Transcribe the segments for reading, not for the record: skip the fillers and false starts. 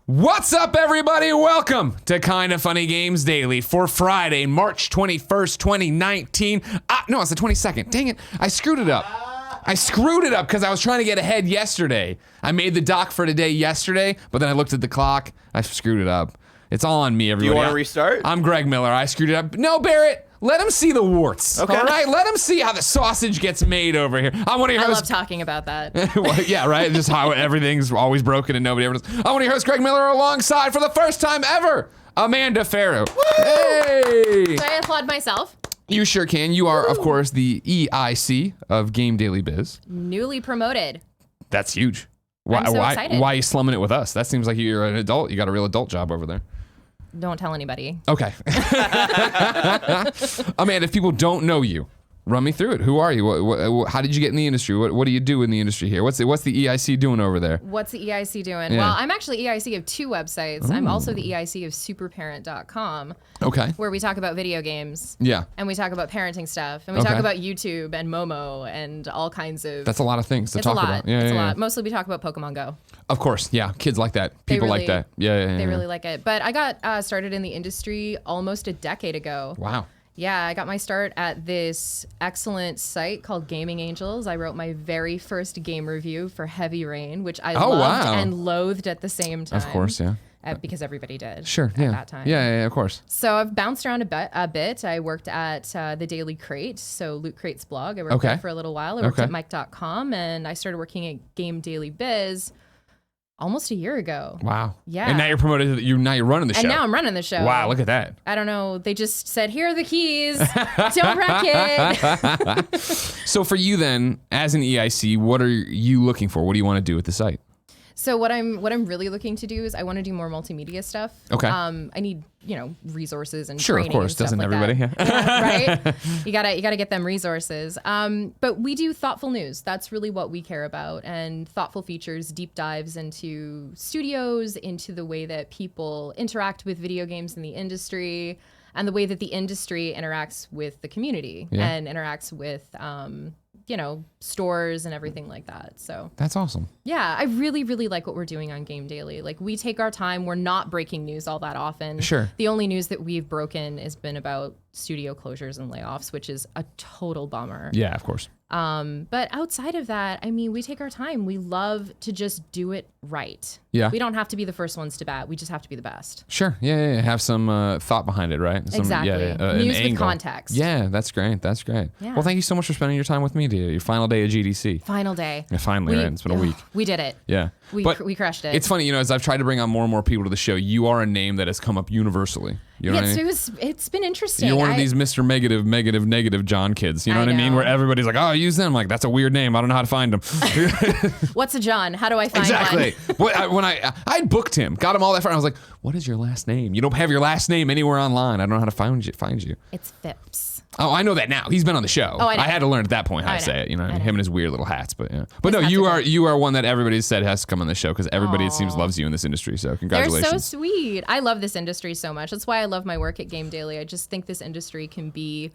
What's up, everybody? Welcome to Kinda Funny Games Daily for Friday, March 21st, 2019. No, it's the 22nd. Dang it. I screwed it up. Because I was trying to get ahead yesterday. I made the doc for today yesterday, but then I looked at the clock. I screwed it up. It's all on me, everybody. Do you want to restart? I'm Greg Miller. I screwed it up. No, Barrett. Let him see the warts. Okay. All right? Let him see how the sausage gets made over here. I love talking about that. Well, yeah, right? Just how everything's always broken and nobody ever does. I want to your host, Greg Miller, alongside, for the first time ever, Amanda Farough. Woo! Hey! So I applaud myself. You sure can. You are, of course, the EIC of GameDaily.Biz. Newly promoted. That's huge. I'm so excited. Why are you slumming it with us? That seems like you're an adult. You got a real adult job over there. Don't tell anybody. Okay. Amanda, if people don't know you, run me through it. Who are you? How did you get in the industry? What do you do in the industry here? What's the EIC doing over there? What's the EIC doing? Yeah. Well, I'm actually EIC of two websites. Ooh. I'm also the EIC of superparent.com. Okay. Where we talk about video games. Yeah. And we talk about parenting stuff. And we talk about YouTube and Momo and all kinds of... That's a lot of things to talk about. Yeah, it's a lot. Mostly we talk about Pokemon Go. Of course, yeah. Kids like that. People like that. Yeah. They really like it. But I got started in the industry almost a decade ago. Wow. Yeah, I got my start at this excellent site called Gaming Angels. I wrote my very first game review for Heavy Rain, which I loved and loathed at the same time. Of course, yeah. Because everybody did. Sure, at that time. Yeah, of course. So I've bounced around a bit. I worked at the Daily Crate, so Loot Crate's blog. I worked there for a little while. I worked at Mike.com, and I started working at Game.Daily.Biz almost a year ago. Wow. Yeah. And now you're promoted. Now you're running the show. And now I'm running the show. Wow, look at that. I don't know. They just said, here are the keys. Don't wreck it. So for you then, as an EIC, what are you looking for? What do you want to do with the site? So what I'm really looking to do is I want to do more multimedia stuff. Okay. I need, resources and sure, training. Of course, and stuff doesn't like everybody? That. Yeah, right? You gotta get them resources. But we do thoughtful news. That's really what we care about, and thoughtful features, deep dives into studios, into the way that people interact with video games in the industry, and the way that the industry interacts with the community and interacts with stores and everything like that. So that's awesome. Yeah, I really, really like what we're doing on Game Daily. Like, we take our time. We're not breaking news all that often. Sure. The only news that we've broken has been about studio closures and layoffs, which is a total bummer. Yeah, of course. But outside of that, we take our time. We love to just do it right. Yeah. We don't have to be the first ones to bat. We just have to be the best. Sure. Yeah. Have some thought behind it, right? Exactly. News with context. Yeah, that's great. Yeah. Well, thank you so much for spending your time with me today. Your final day of GDC. Final day. Yeah, finally, right? It's been a week. We did it. Yeah. We crushed it. It's funny, as I've tried to bring on more and more people to the show, you are a name that has come up universally. You know what I mean? It's been interesting. You're one of these Mr. Negative John kids. You know what I mean? Where everybody's like, oh, use them. Like, that's a weird name. I don't know how to find them. What's a John? How do I find one? Exactly. When I booked him, got him all that far, I was like, what is your last name? You don't have your last name anywhere online. I don't know how to find you. It's Phipps. Oh, I know that now. He's been on the show. Oh, I know. I had to learn at that point how to say it. Him and his weird little hats. But yeah. But His no, hats you are one that everybody said has to come on the show because everybody it seems loves you in this industry. So congratulations. They're so sweet. I love this industry so much. That's why I love my work at Game Daily. I just think this industry can be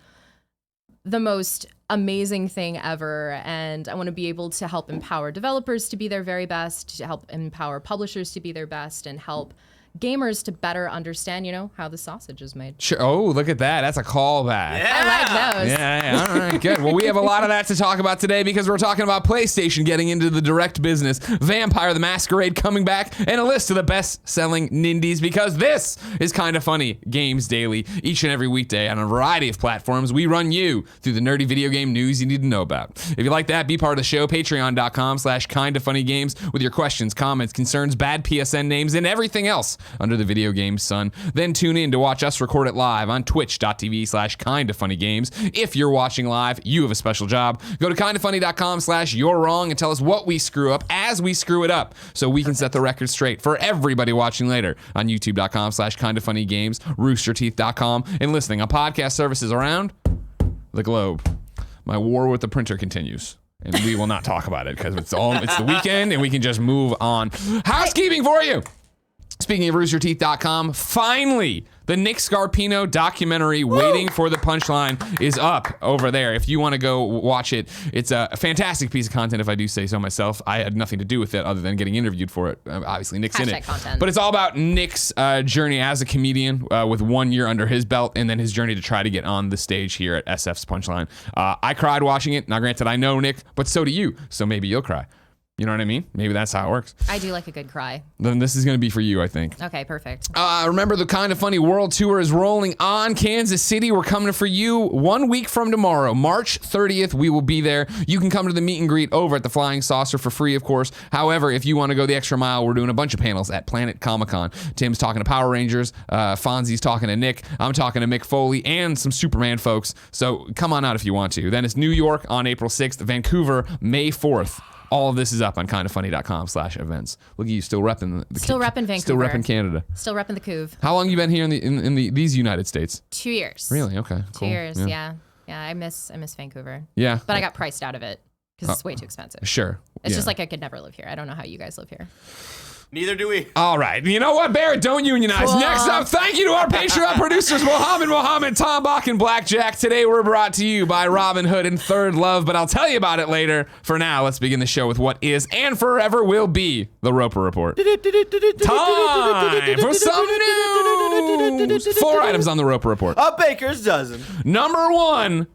the most amazing thing ever, and I want to be able to help empower developers to be their very best, to help empower publishers to be their best, and help gamers to better understand, how the sausage is made. Sure. Oh, look at that. That's a callback. Yeah. I like those. Yeah. All right, good. Well, we have a lot of that to talk about today because we're talking about PlayStation getting into the direct business, Vampire the Masquerade coming back, and a list of the best-selling Nindies, because this is Kinda Funny Games Daily. Each and every weekday on a variety of platforms, we run you through the nerdy video game news you need to know about. If you like that, be part of the show, patreon.com/kindafunnygames with your questions, comments, concerns, bad PSN names, and everything else under the video game sun. Then tune in to watch us record it live on twitch.tv/kindafunnygames. If you're watching live, you have a special job. Go to kindafunny.com/you're wrong and tell us what we screw up as we screw it up so we can set the record straight for everybody watching later on youtube.com/kindafunnygames, roosterteeth.com, and listening on podcast services around the globe. My war with the printer continues. And we will not talk about it because it's the weekend and we can just move on. Housekeeping for you. Speaking of roosterteeth.com, finally, The Nick Scarpino documentary, Waiting for the Punchline, is up over there. If you want to go watch it, it's a fantastic piece of content, if I do say so myself. I had nothing to do with it other than getting interviewed for it. Obviously, Nick's in it. Content. But it's all about Nick's journey as a comedian with 1 year under his belt, and then his journey to try to get on the stage here at SF's Punchline. I cried watching it. Now, granted, I know Nick, but so do you. So maybe you'll cry. You know what I mean? Maybe that's how it works. I do like a good cry. Then this is going to be for you, I think. Okay, perfect. Remember, the Kind of Funny World Tour is rolling on. Kansas City, we're coming for you 1 week from tomorrow, March 30th. We will be there. You can come to the meet and greet over at the Flying Saucer for free, of course. However, if you want to go the extra mile, we're doing a bunch of panels at Planet Comic-Con. Tim's talking to Power Rangers. Fonzie's talking to Nick. I'm talking to Mick Foley and some Superman folks. So come on out if you want to. Then it's New York on April 6th, Vancouver, May 4th. All of this is up on kindoffunny.com/events. Look at you, still repping Still repping Vancouver. Still repping Canada. Still repping the Couve. How long you been here in these United States? 2 years. Really? Okay. Cool. 2 years. Yeah. I miss Vancouver. Yeah. But I got priced out of it because it's way too expensive. Sure. It's just like I could never live here. I don't know how you guys live here. Neither do we. All right. You know what, Barrett? Don't unionize. Cool. Next up, thank you to our Patreon producers, Mohammed, Tom Bach, and Blackjack. Today, we're brought to you by Robinhood and Thirdlove, but I'll tell you about it later. For now, let's begin the show with what is and forever will be the Roper Report. Time for some news. 4 items on the Roper Report. A baker's dozen. Number 1,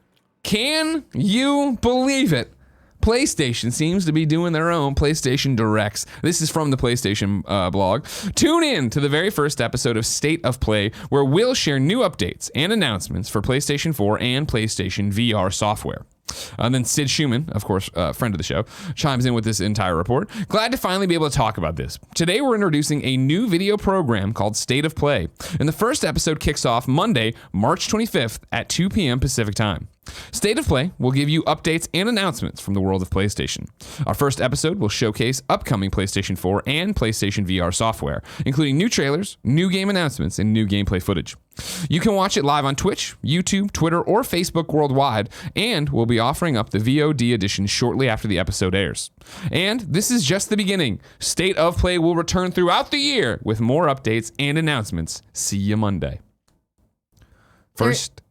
can you believe it? PlayStation seems to be doing their own PlayStation Directs. This is from the PlayStation blog. Tune in to the very first episode of State of Play, where we'll share new updates and announcements for PlayStation 4 and PlayStation VR software. And then Sid Schumann, of course, friend of the show, chimes in with this entire report. Glad to finally be able to talk about this. Today, we're introducing a new video program called State of Play. And the first episode kicks off Monday, March 25th at 2 p.m. Pacific time. State of Play will give you updates and announcements from the world of PlayStation. Our first episode will showcase upcoming PlayStation 4 and PlayStation VR software, including new trailers, new game announcements, and new gameplay footage. You can watch it live on Twitch, YouTube, Twitter, or Facebook worldwide, and we'll be offering up the VOD edition shortly after the episode airs. And this is just the beginning. State of Play will return throughout the year with more updates and announcements. See you Monday. First...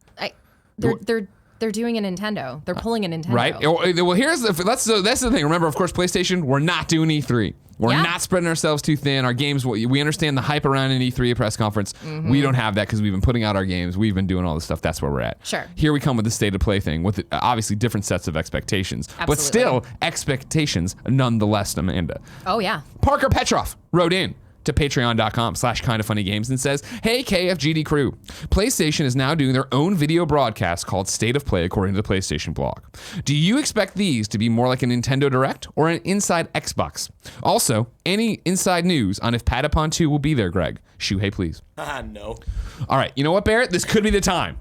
They're doing a Nintendo. They're pulling a Nintendo. Right. Well, that's the thing. Remember, of course, PlayStation, we're not doing E3. We're not spreading ourselves too thin. Our games, we understand the hype around an E3 press conference. Mm-hmm. We don't have that because we've been putting out our games. We've been doing all this stuff. That's where we're at. Sure. Here we come with the State of Play thing with obviously different sets of expectations. Absolutely. But still, expectations nonetheless, Amanda. Oh, yeah. Parker Petrov wrote in to patreon.com/kindoffunnygames and says, "Hey KFGD crew, PlayStation is now doing their own video broadcast called State of Play according to the PlayStation blog. Do you expect these to be more like a Nintendo Direct or an Inside Xbox? Also, any inside news on if Patapon 2 will be there, Greg? Shuhei, please." No. All right, you know what, Barrett? This could be the time.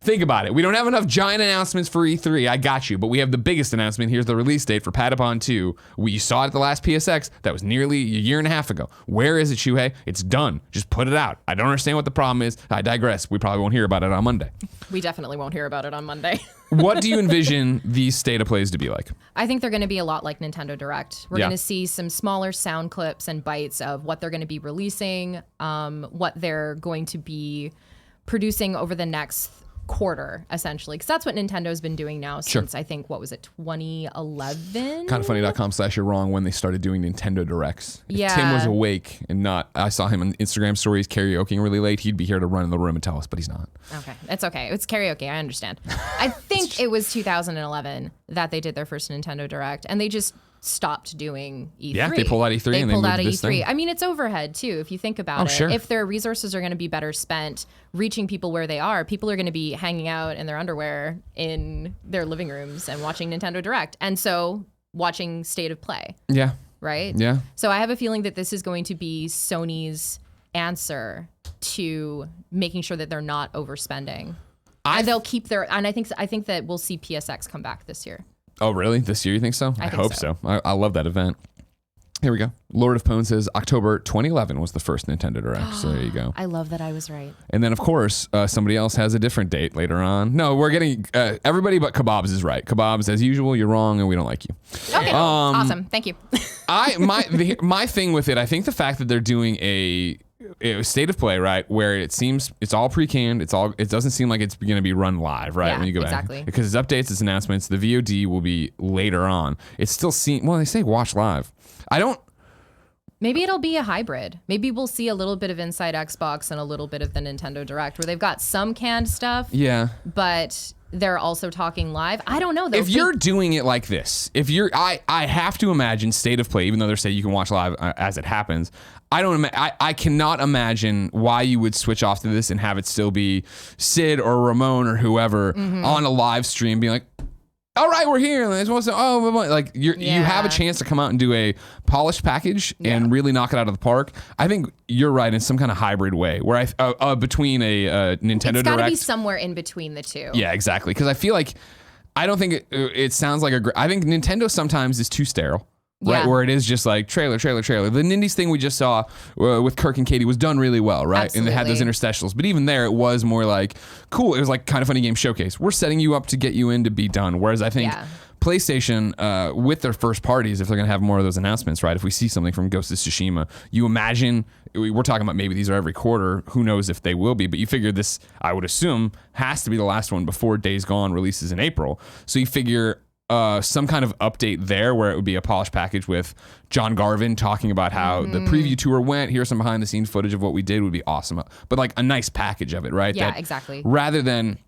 Think about it. We don't have enough giant announcements for E3. I got you. But we have the biggest announcement. Here's the release date for Patapon 2. We saw it at the last PSX. That was nearly a year and a half ago. Where is it, Shuhei? It's done. Just put it out. I don't understand what the problem is. I digress. We probably won't hear about it on Monday. We definitely won't hear about it on Monday. What do you envision these State of Plays to be like? I think they're going to be a lot like Nintendo Direct. We're Yeah. going to see some smaller sound clips and bites of what they're going to be releasing, what they're going to be producing over the next quarter, essentially, because that's what Nintendo's been doing now since I think, what was it, 2011? Kindoffunny.com/you're wrong when they started doing Nintendo Directs. If Yeah. Tim was awake and not, I saw him on Instagram stories karaokeing really late, he'd be here to run in the room and tell us, but he's not. Okay, it's okay. It's karaoke. I understand. I think it was 2011 that they did their first Nintendo Direct, and they just stopped doing E3. Yeah, they pulled out E3 and they pulled moved out of this E3. thing. I mean, it's overhead too, if you think about it. Sure. If their resources are going to be better spent reaching people where they are, people are going to be hanging out in their underwear in their living rooms and watching Nintendo Direct, and so watching State of Play. Yeah. Right? Yeah. So I have a feeling that this is going to be Sony's answer to making sure that they're not overspending. And they'll keep their, and I think that we'll see PSX come back this year. Oh, really? This year, you think so? I think hope so. I love that event. Here we go. Lord of Pwn says October 2011 was the first Nintendo Direct. So there you go. I love that I was right. And then, of course, somebody else has a different date later on. No, we're getting everybody but Kebabs is right. Kebabs, as usual, you're wrong and we don't like you. Okay, awesome. Thank you. My thing with it, I think the fact that they're doing a State of Play, right? Where it seems it's all pre-canned. It doesn't seem like it's going to be run live, right? Yeah, when you go back, exactly. because it's updates, it's announcements. The VOD will be later on. It's still they say watch live. Maybe it'll be a hybrid. Maybe we'll see a little bit of Inside Xbox and a little bit of the Nintendo Direct, where they've got some canned stuff. Yeah. But they're also talking live. I don't know. If you're doing it like this, I have to imagine State of Play, even though they say you can watch live as it happens. I cannot imagine why you would switch off to this and have it still be Sid or Ramon or whoever on a live stream being like, all right, we're here. You have a chance to come out and do a polished package and really knock it out of the park. I think you're right in some kind of hybrid way where between a Nintendo Direct. It's got to be somewhere in between the two. Yeah, exactly. Because I feel like I don't think it sounds like I think Nintendo sometimes is too sterile. Right, where it is just like trailer. The Nindies thing we just saw with Kirk and Katie was done really well, right? Absolutely. And they had those interstitials. But even there, it was more like, cool. It was like kind of funny game showcase. We're setting you up to get you in to be done. Whereas I think PlayStation, with their first parties, if they're going to have more of those announcements, right? If we see something from Ghost of Tsushima, you imagine, we're talking about maybe these are every quarter. Who knows if they will be. But you figure this, I would assume, has to be the last one before Days Gone releases in April. So you figure some kind of update there where it would be a polished package with John Garvin talking about how the preview tour went. Here's some behind the scenes footage of what we did would be awesome. But like a nice package of it, right? Yeah, exactly. Rather than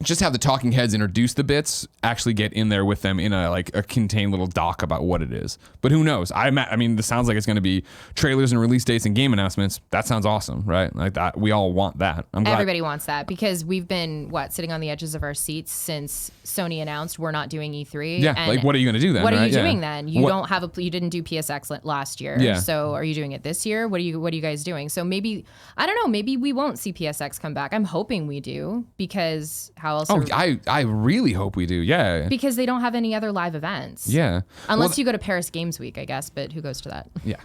just have the talking heads introduce the bits, actually get in there with them in a contained little doc about what it is. But who knows? I mean, this sounds like it's going to be trailers and release dates and game announcements. That sounds awesome, right? Like that, we all want that. Everybody wants that because we've been sitting on the edges of our seats since Sony announced we're not doing E3. Yeah, and what are you going to do then? What are you right? doing then? You didn't do PSX last year. Yeah. So are you doing it this year? What are you guys doing? So maybe, I don't know, maybe we won't see PSX come back. I'm hoping we do because how else? I really hope we do. Yeah. Because they don't have any other live events. Yeah. Unless you go to Paris Games Week, I guess. But who goes to that? Yeah.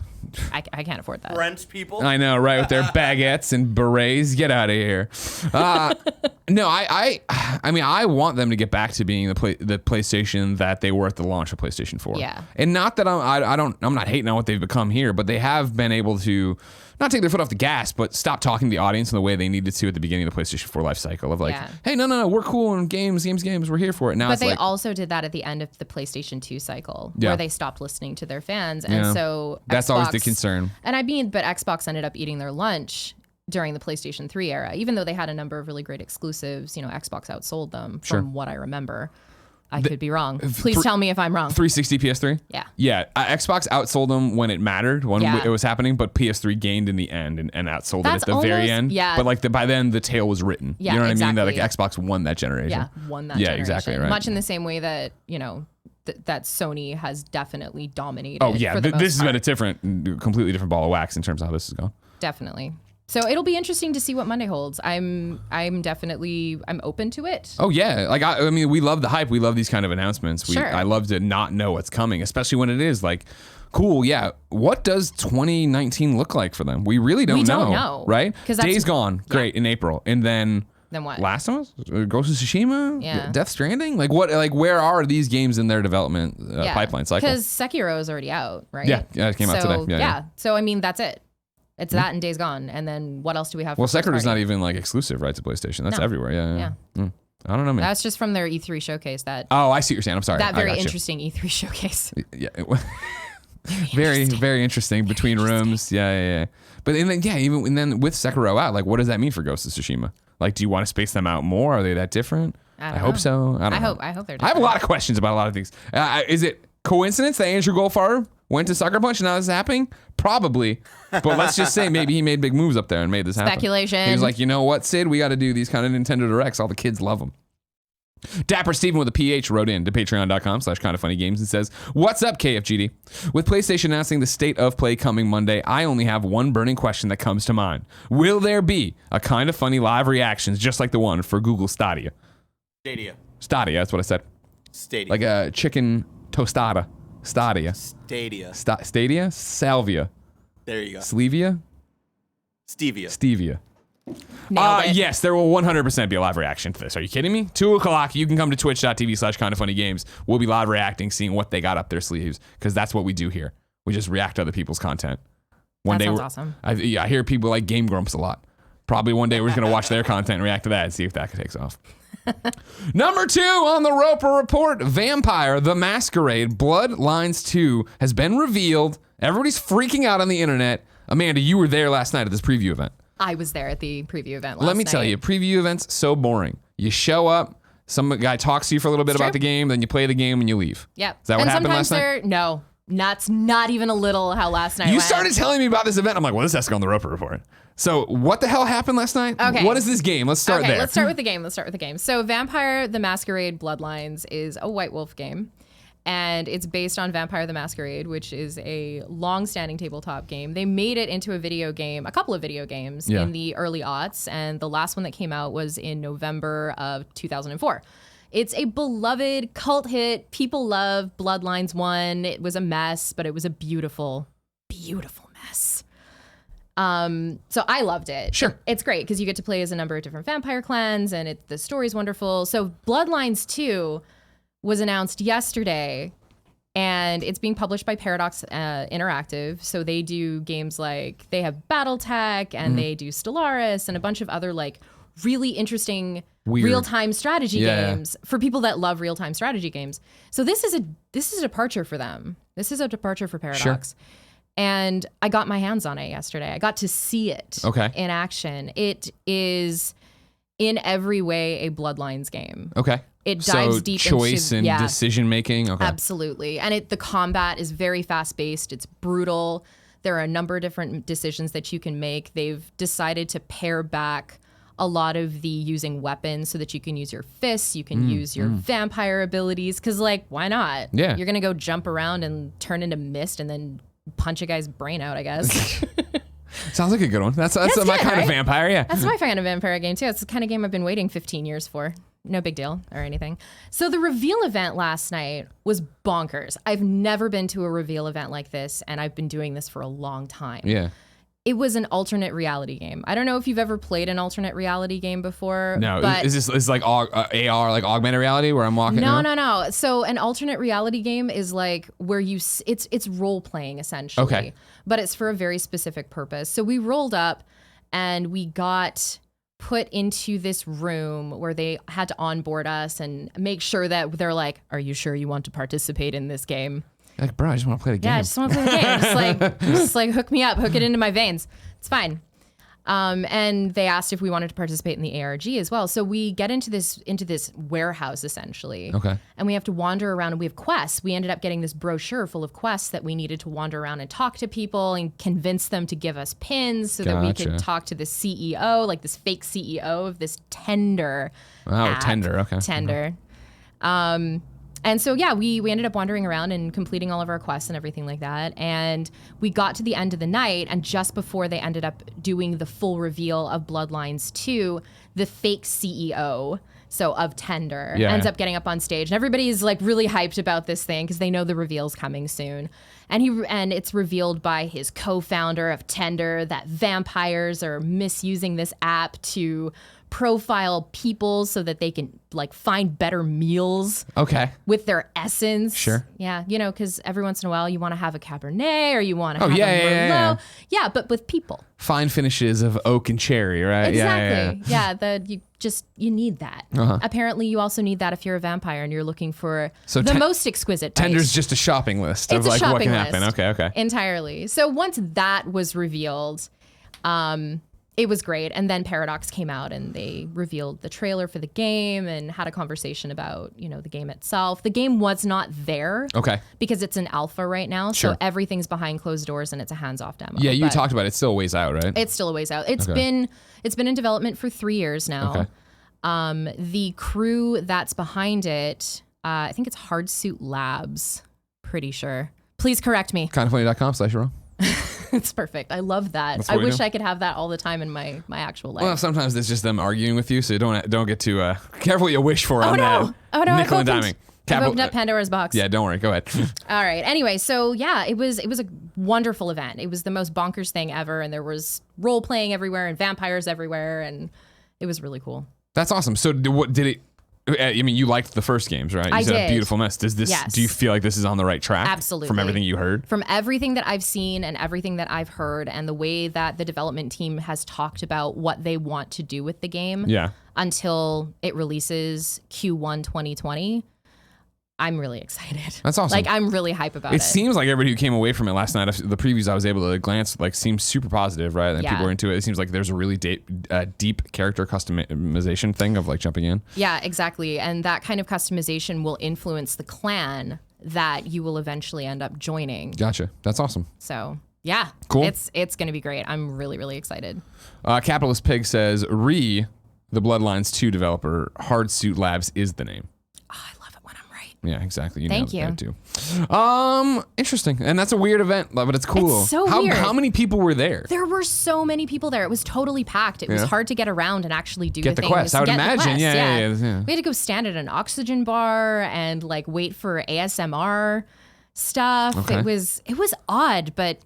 I can't afford that. French people. I know, right? With their baguettes and berets. Get out of here. No, I mean, I want them to get back to being the PlayStation that they were at the launch of PlayStation 4. Yeah. And not that I'm not hating on what they've become here, but they have been able to not take their foot off the gas, but stop talking to the audience in the way they needed to at the beginning of the PlayStation 4 life cycle of hey, no, we're cool in games, we're here for it. Now but they also did that at the end of the PlayStation 2 cycle where they stopped listening to their fans. And so that's always the concern. And but Xbox ended up eating their lunch during the PlayStation 3 era, even though they had a number of really great exclusives. Xbox outsold them from what I remember. I could be wrong. Please tell me if I'm wrong. 360 PS3? Yeah. Yeah. Xbox outsold them when it mattered, when it was happening, but PS3 gained in the end and outsold it at the very end. Yeah. But by then, the tale was written. Yeah, you know what exactly. I mean? That Xbox won that generation. Yeah, won that generation. Exactly, right. Much in the same way that, that Sony has definitely dominated. Oh, yeah. For the most This has part. been a completely different ball of wax in terms of how this is going. Definitely. So it'll be interesting to see what Monday holds. I'm open to it. Oh yeah, I mean, we love the hype. We love these kind of announcements. Sure. I love to not know what's coming, especially when it is cool. Yeah, what does 2019 look like for them? We really don't know, right? Days Gone, great in April, and then what? Last of Us, Ghost of Tsushima, Yeah. Death Stranding. Where are these games in their development pipeline cycle? Because Sekiro is already out, right? Yeah, it came out today. Yeah. So I mean, that's it. It's that and Days Gone, and then what else do we have? Well, Sekiro's not even exclusive, right, to PlayStation. That's everywhere. Yeah. I don't know, man. That's just from their E3 showcase. Oh, I see what you're saying. I'm sorry. That very interesting E3 showcase. Yeah. Very, very interesting between rooms. Yeah. But then with Sekiro out, what does that mean for Ghost of Tsushima? Do you want to space them out more? Are they that different? I hope so. I hope they're different. I have a lot of questions about a lot of things. Is it coincidence that Andrew Goldfarb went to Sucker Punch and now this is happening? Probably. But let's just say maybe he made big moves up there and made this happen. Speculation. He was like, you know what, Sid? We got to do these kind of Nintendo Directs. All the kids love them. Dapper Stephen with a PH wrote in to patreon.com/kindoffunnygames and says, what's up, KFGD? With PlayStation announcing the State of Play coming Monday, I only have one burning question that comes to mind. Will there be a Kind of Funny live reactions just like the one for Google Stadia? Stadia, that's what I said. Stadia. Like a chicken tostada. Stadia. Stadia? Salvia. There you go. Slevia? Stevia. Nailed it. Yes, there will 100% be a live reaction to this. Are you kidding me? 2:00, you can come to twitch.tv/kindoffunnygames. We'll be live reacting, seeing what they got up their sleeves, because that's what we do here. We just react to other people's content. One That day, sounds awesome. I hear people like Game Grumps a lot. Probably one day we're just gonna watch their content and react to that and see if that takes off. Number 2 on the Roper Report, Vampire the Masquerade Bloodlines 2 has been revealed. Everybody's freaking out on the internet. Amanda, you were there last night at this preview event. I was there at the preview event last Let me night. tell you, preview events, so boring. You show up, some guy talks to you for a little bit It's about true. the game, then you play the game and you leave. Yep. Is that what and happened last sometimes night? No, that's not even a little how last night You went. started telling me about this event. I'm like, well, this has to go on the Roper Report. So what the hell happened last night? Okay. What is this game? Let's start there. Let's start with the game. So Vampire the Masquerade Bloodlines is a White Wolf game. And it's based on Vampire the Masquerade, which is a long-standing tabletop game. They made it into a video game, a couple of video games in the early aughts. And the last one that came out was in November of 2004. It's a beloved cult hit. People love Bloodlines 1. It was a mess, but it was a beautiful, beautiful mess. So I loved it. Sure. It's great because you get to play as a number of different vampire clans and the story's wonderful. So Bloodlines 2 was announced yesterday and it's being published by Paradox Interactive. So they do games like, they have Battletech and they do Stellaris and a bunch of other like really interesting Weird. real-time strategy games for people that love real-time strategy games. So this is a departure for them. This is a departure for Paradox. Sure. And I got my hands on it yesterday. I got to see it in action. It is in every way a Bloodlines game. Okay. It dives deep into choice and decision making. Okay. Absolutely. And the combat is very fast-paced. It's brutal. There are a number of different decisions that you can make. They've decided to pare back a lot of the using weapons so that you can use your fists, you can use your vampire abilities, because like, why not? Yeah. You're gonna go jump around and turn into mist and then punch a guy's brain out, I guess. Sounds like a good one. That's my good, kind of right? vampire, yeah. That's my kind of vampire game too. It's the kind of game I've been waiting 15 years for. No big deal or anything. So the reveal event last night was bonkers. I've never been to a reveal event like this, and I've been doing this for a long time. Yeah. It was an alternate reality game. I don't know if you've ever played an alternate reality game before. No, but is this like AR, like augmented reality, where I'm walking? No. So an alternate reality game is like where it's role playing essentially. Okay. But it's for a very specific purpose. So we rolled up and we got put into this room where they had to onboard us and make sure that they're like, "Are you sure you want to participate in this game?" Like, bro, I just want to play the game. Yeah, I just want to play the game. just like hook me up, hook it into my veins. It's fine. And they asked if we wanted to participate in the ARG as well. So we get into this warehouse essentially. Okay. And we have to wander around and we have quests. We ended up getting this brochure full of quests that we needed to wander around and talk to people and convince them to give us pins so that we could talk to the CEO, like this fake CEO of this Tender. Oh, app. Tender. Okay. Tender. And so, yeah, we ended up wandering around and completing all of our quests and everything like that. And we got to the end of the night, and just before they ended up doing the full reveal of Bloodlines 2, the fake CEO, so of Tender, ends up getting up on stage. And everybody's like really hyped about this thing because they know the reveal's coming soon. And it's revealed by his co-founder of Tender that vampires are misusing this app to profile people so that they can like find better meals with their essence. Sure. Yeah, because every once in a while you want to have a Cabernet or you want to have a yeah. Merlot. Yeah, but with people. Fine finishes of oak and cherry, right? Exactly. Yeah, you need that. Apparently you also need that if you're a vampire and you're looking for the most exquisite bite. Tender's just a shopping list of like what can happen. Okay. Entirely. So once that was revealed, it was great. And then Paradox came out and they revealed the trailer for the game and had a conversation about, the game itself. The game was not there. Okay. Because it's an alpha right now. Sure. So everything's behind closed doors and it's a hands-off demo. Yeah, you talked about it. It's still a ways out, right? It's still a ways out. It's been in development for 3 years now. Okay. The crew that's behind it, I think it's Hardsuit Labs. Pretty sure. Please correct me. Kindoffunny.com/wrong. It's perfect. I love that. I wish I could have that all the time in my actual life. Well, sometimes it's just them arguing with you, so don't get too careful what you wish for on that. Oh no! Nickel and diming. I've opened up Pandora's box. Yeah, don't worry. Go ahead. All right. Anyway, so yeah, it was a wonderful event. It was the most bonkers thing ever, and there was role playing everywhere and vampires everywhere, and it was really cool. That's awesome. So did it? I mean, you liked the first games, right? You I said did. A Beautiful Mess. Yes. Do you feel like this is on the right track? Absolutely. From everything you heard? From everything that I've seen and everything that I've heard and the way that the development team has talked about what they want to do with the game until it releases Q1 2020, I'm really excited. That's awesome. Like, I'm really hype about it. It seems like everybody who came away from it last night, the previews I was able to glance, like, seems super positive, right? And people are into it. It seems like there's a really deep character customization thing of, like, jumping in. Yeah, exactly. And that kind of customization will influence the clan that you will eventually end up joining. Gotcha. That's awesome. So, yeah. Cool. It's going to be great. I'm really, really excited. Capitalist Pig says, the Bloodlines 2 developer, Hardsuit Labs is the name. Yeah, exactly. Thank you. Too. Interesting. And that's a weird event, but it's cool. It's so weird. How many people were there? There were so many people there. It was totally packed. It was hard to get around and actually do the things. quest. I would imagine. Yeah. We had to go stand at an oxygen bar and like wait for ASMR stuff. Okay. It was odd, but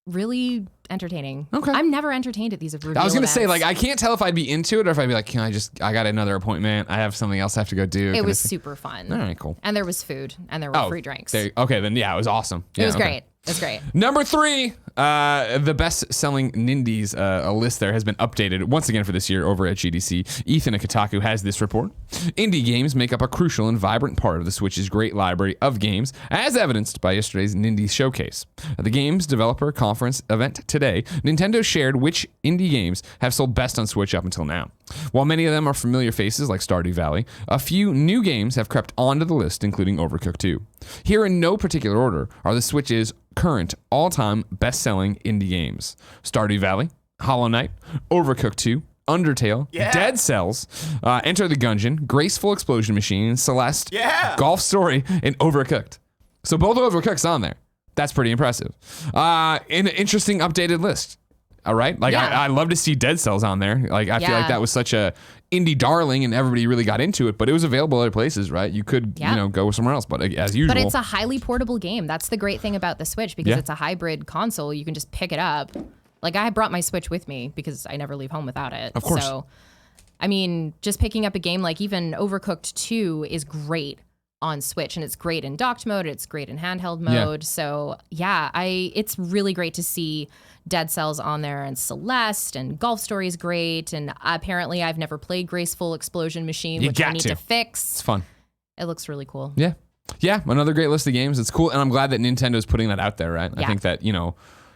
really entertaining. Okay. I'm never entertained at these reveal I was going to say, events. like, I can't tell if I'd be into it or if I'd be like, I got another appointment. I have something else I have to go do. It was super fun. All right, cool. And there was food and there were free drinks. Okay, then yeah, it was awesome. It was great. It was great. Number 3, the best-selling Nindies, a list there has been updated once again for this year over at GDC. Ethan at Kotaku has this report. Indie games make up a crucial and vibrant part of the Switch's great library of games, as evidenced by yesterday's Nindies showcase. At the Games Developer Conference event today, Nintendo shared which indie games have sold best on Switch up until now. While many of them are familiar faces like Stardew Valley, a few new games have crept onto the list, including Overcooked 2. Here in no particular order are the Switch's current all-time best-selling indie games: Stardew Valley, Hollow Knight, Overcooked 2, Undertale, Dead Cells, Enter the Gungeon, Graceful Explosion Machine, Celeste, Golf Story, and Overcooked. So both Overcooked's on there. That's pretty impressive. An interesting updated list. All right. Like, I love to see Dead Cells on there. Like, I feel like that was such a indie darling and everybody really got into it, but it was available other places, right? You could, go somewhere else, but as usual. But it's a highly portable game. That's the great thing about the Switch because it's a hybrid console. You can just pick it up. Like, I brought my Switch with me because I never leave home without it. Of course. So, I mean, just picking up a game like even Overcooked 2 is great on Switch, and it's great in docked mode. It's great in handheld mode. So it's really great to see Dead Cells on there, and Celeste, and Golf Story is great. And apparently I've never played Graceful Explosion Machine, which I need to fix. It's fun. It looks really cool. Yeah, another great list of games. It's cool, and I'm glad that Nintendo's putting that out there, right? I think that,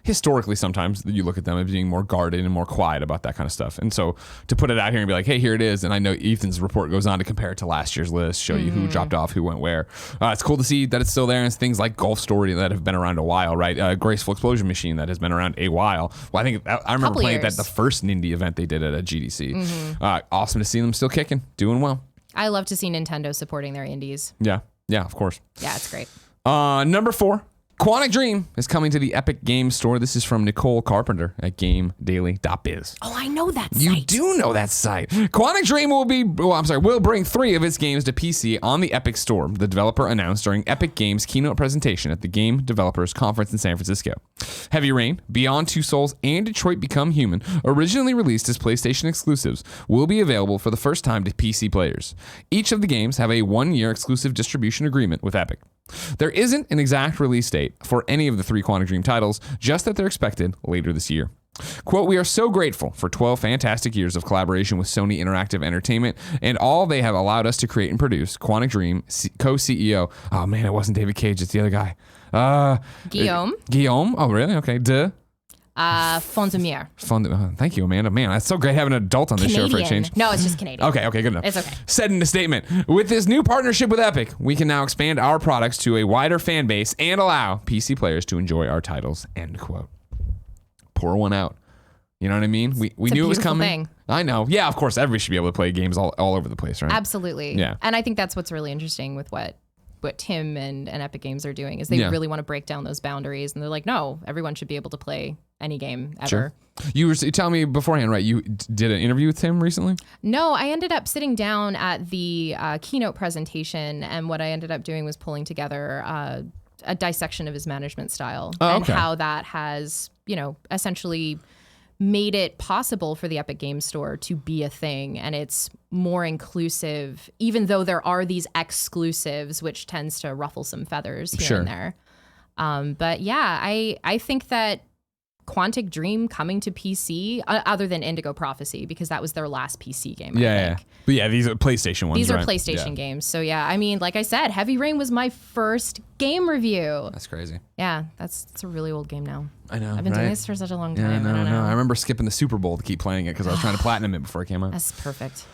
historically sometimes you look at them as being more guarded and more quiet about that kind of stuff. And so to put it out here and be like, hey, here it is. And I know Ethan's report goes on to compare it to last year's list, show you who dropped off, who went where. It's cool to see that it's still there. And it's things like Golf Story that have been around a while, right? Graceful Explosion Machine that has been around a while. Well, I think I remember playing that the first Nindie event they did at a GDC. Awesome to see them still kicking, doing well. I love to see Nintendo supporting their indies. Yeah, of course. Yeah, it's great. Number 4. Quantic Dream is coming to the Epic Games Store. This is from Nicole Carpenter at GameDaily.Biz. Oh, I know that site. You do know that site. Quantic Dream will bring 3 of its games to PC on the Epic Store, the developer announced during Epic Games' keynote presentation at the Game Developers Conference in San Francisco. Heavy Rain, Beyond Two Souls, and Detroit Become Human, originally released as PlayStation exclusives, will be available for the first time to PC players. Each of the games have a 1-year exclusive distribution agreement with Epic. There isn't an exact release date for any of the 3 Quantic Dream titles, just that they're expected later this year. Quote, "We are so grateful for 12 fantastic years of collaboration with Sony Interactive Entertainment and all they have allowed us to create and produce. Quantic Dream co-CEO," oh man, it wasn't David Cage, it's the other guy. Guillaume. Guillaume? Oh, really? Okay. Fontemire. Thank you, Amanda. Man, it's so great having an adult on this show for a change. No, it's just Canadian. Okay, good enough. It's okay. Said in a statement, "With this new partnership with Epic, we can now expand our products to a wider fan base and allow PC players to enjoy our titles." End quote. Pour one out. You know what I mean? We knew it was coming. Thing. I know. Yeah, of course, everybody should be able to play games all over the place, right? Absolutely. Yeah. And I think that's what's really interesting with what Tim and Epic Games are doing is they really want to break down those boundaries, and they're like, no, everyone should be able to play any game ever. Sure. You were telling me beforehand, right? You did an interview with Tim recently? No, I ended up sitting down at the keynote presentation, and what I ended up doing was pulling together a dissection of his management style and how that has, essentially made it possible for the Epic Game Store to be a thing, and it's more inclusive, even though there are these exclusives, which tends to ruffle some feathers here and there. But yeah, I think that Quantic Dream coming to PC, other than Indigo Prophecy, because that was their last PC game, I think. But yeah, these are PlayStation ones, These are right? PlayStation games. So yeah, I mean, like I said, Heavy Rain was my first game review. That's crazy. Yeah, it's a really old game now. I know, I've been doing this for such a long time. Yeah, I don't know. I remember skipping the Super Bowl to keep playing it because I was trying to platinum it before it came out. That's perfect.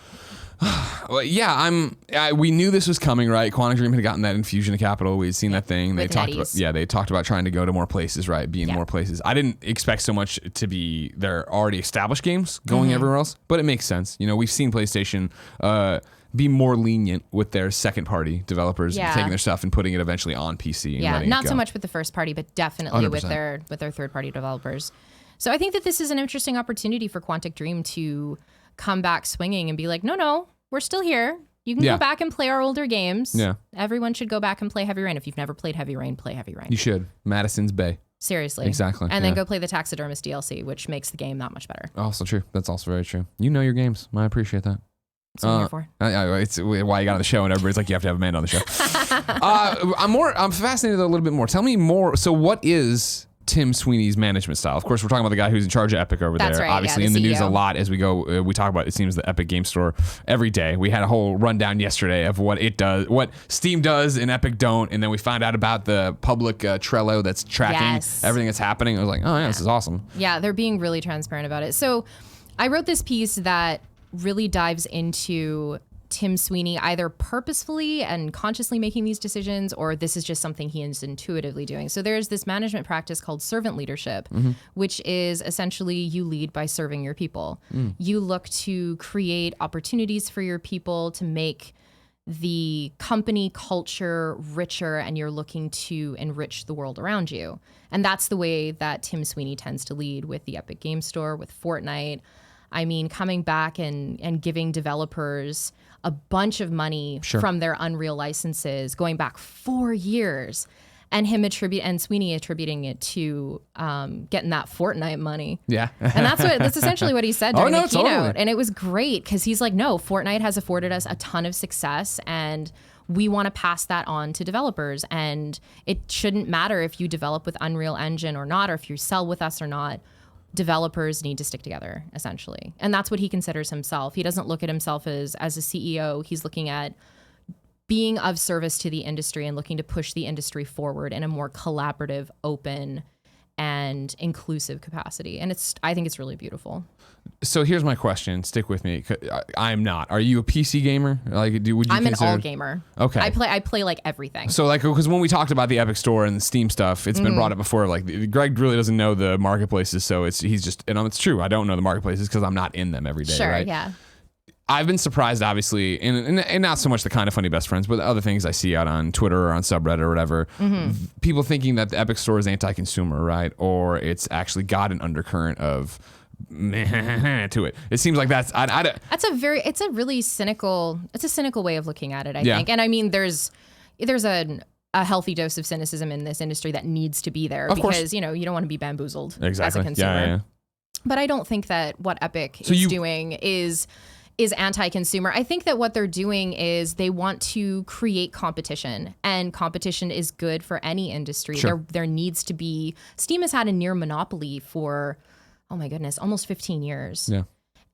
Well, yeah, we knew this was coming, right? Quantic Dream had gotten that infusion of capital. We had seen that thing. They talked about trying to go to more places, right? Be in more places. I didn't expect so much to be their already established games going everywhere else, but it makes sense. You know, we've seen PlayStation be more lenient with their second party developers taking their stuff and putting it eventually on PC. And letting not it go. so much with the first party, but definitely 100%. with their third party developers. So I think that this is an interesting opportunity for Quantic Dream to come back swinging and be like, no, we're still here. You can go back and play our older games. Yeah. Everyone should go back and play Heavy Rain. If you've never played Heavy Rain, play Heavy Rain. You should. Madison's Bay. Seriously. Exactly. And then go play the Taxidermist DLC, which makes the game that much better. Also true. That's also very true. You know your games. I appreciate that. That's what I'm here for. It's why you got on the show, and everybody's like, you have to have Amanda on the show. I'm fascinated a little bit more. Tell me more. So what is Tim Sweeney's management style? Of course, we're talking about the guy who's in charge of Epic over there. Right, Obviously, in the news a lot as we go. We talk about, it seems, the Epic Game Store every day. We had a whole rundown yesterday of what it does, what Steam does and Epic don't, and then we found out about the public Trello that's tracking everything that's happening. I was like, oh yeah, this is awesome. Yeah, they're being really transparent about it. So I wrote this piece that really dives into Tim Sweeney either purposefully and consciously making these decisions, or this is just something he is intuitively doing. So there's this management practice called servant leadership, which is essentially you lead by serving your people. You look to create opportunities for your people to make the company culture richer, and you're looking to enrich the world around you. And that's the way that Tim Sweeney tends to lead with the Epic Game Store, with Fortnite. I mean, coming back and giving developers a bunch of money from their Unreal licenses going back 4 years, and Sweeney attributing it to getting that Fortnite money. Yeah. And that's essentially what he said during the keynote. Totally. And it was great because he's like, no, Fortnite has afforded us a ton of success, and we want to pass that on to developers. And it shouldn't matter if you develop with Unreal Engine or not, or if you sell with us or not. Developers need to stick together, essentially. And that's what he considers himself. He doesn't look at himself as a CEO. He's looking at being of service to the industry and looking to push the industry forward in a more collaborative, open, and inclusive capacity. And I think it's really beautiful. So here's my question. Stick with me. I'm not. Are you a PC gamer? Would you I'm consider... an all gamer. Okay. I play like everything. So because when we talked about the Epic Store and the Steam stuff, it's been brought up before. Like Greg really doesn't know the marketplaces, so he's just, and it's true. I don't know the marketplaces because I'm not in them every day. Sure. Right? Yeah. I've been surprised, obviously, and not so much the Kind of Funny best friends, but other things I see out on Twitter or on subreddit or whatever. People thinking that the Epic Store is anti-consumer, right? Or it's actually got an undercurrent of to it. It seems like that's it's a really cynical way of looking at it, I think. And I mean, there's a healthy dose of cynicism in this industry that needs to be there, because you don't want to be bamboozled as a consumer. Yeah. But I don't think that what Epic is doing is anti-consumer. I think that what they're doing is they want to create competition, and competition is good for any industry. There needs to be. Steam has had a near monopoly for, oh my goodness, almost 15 years. Yeah.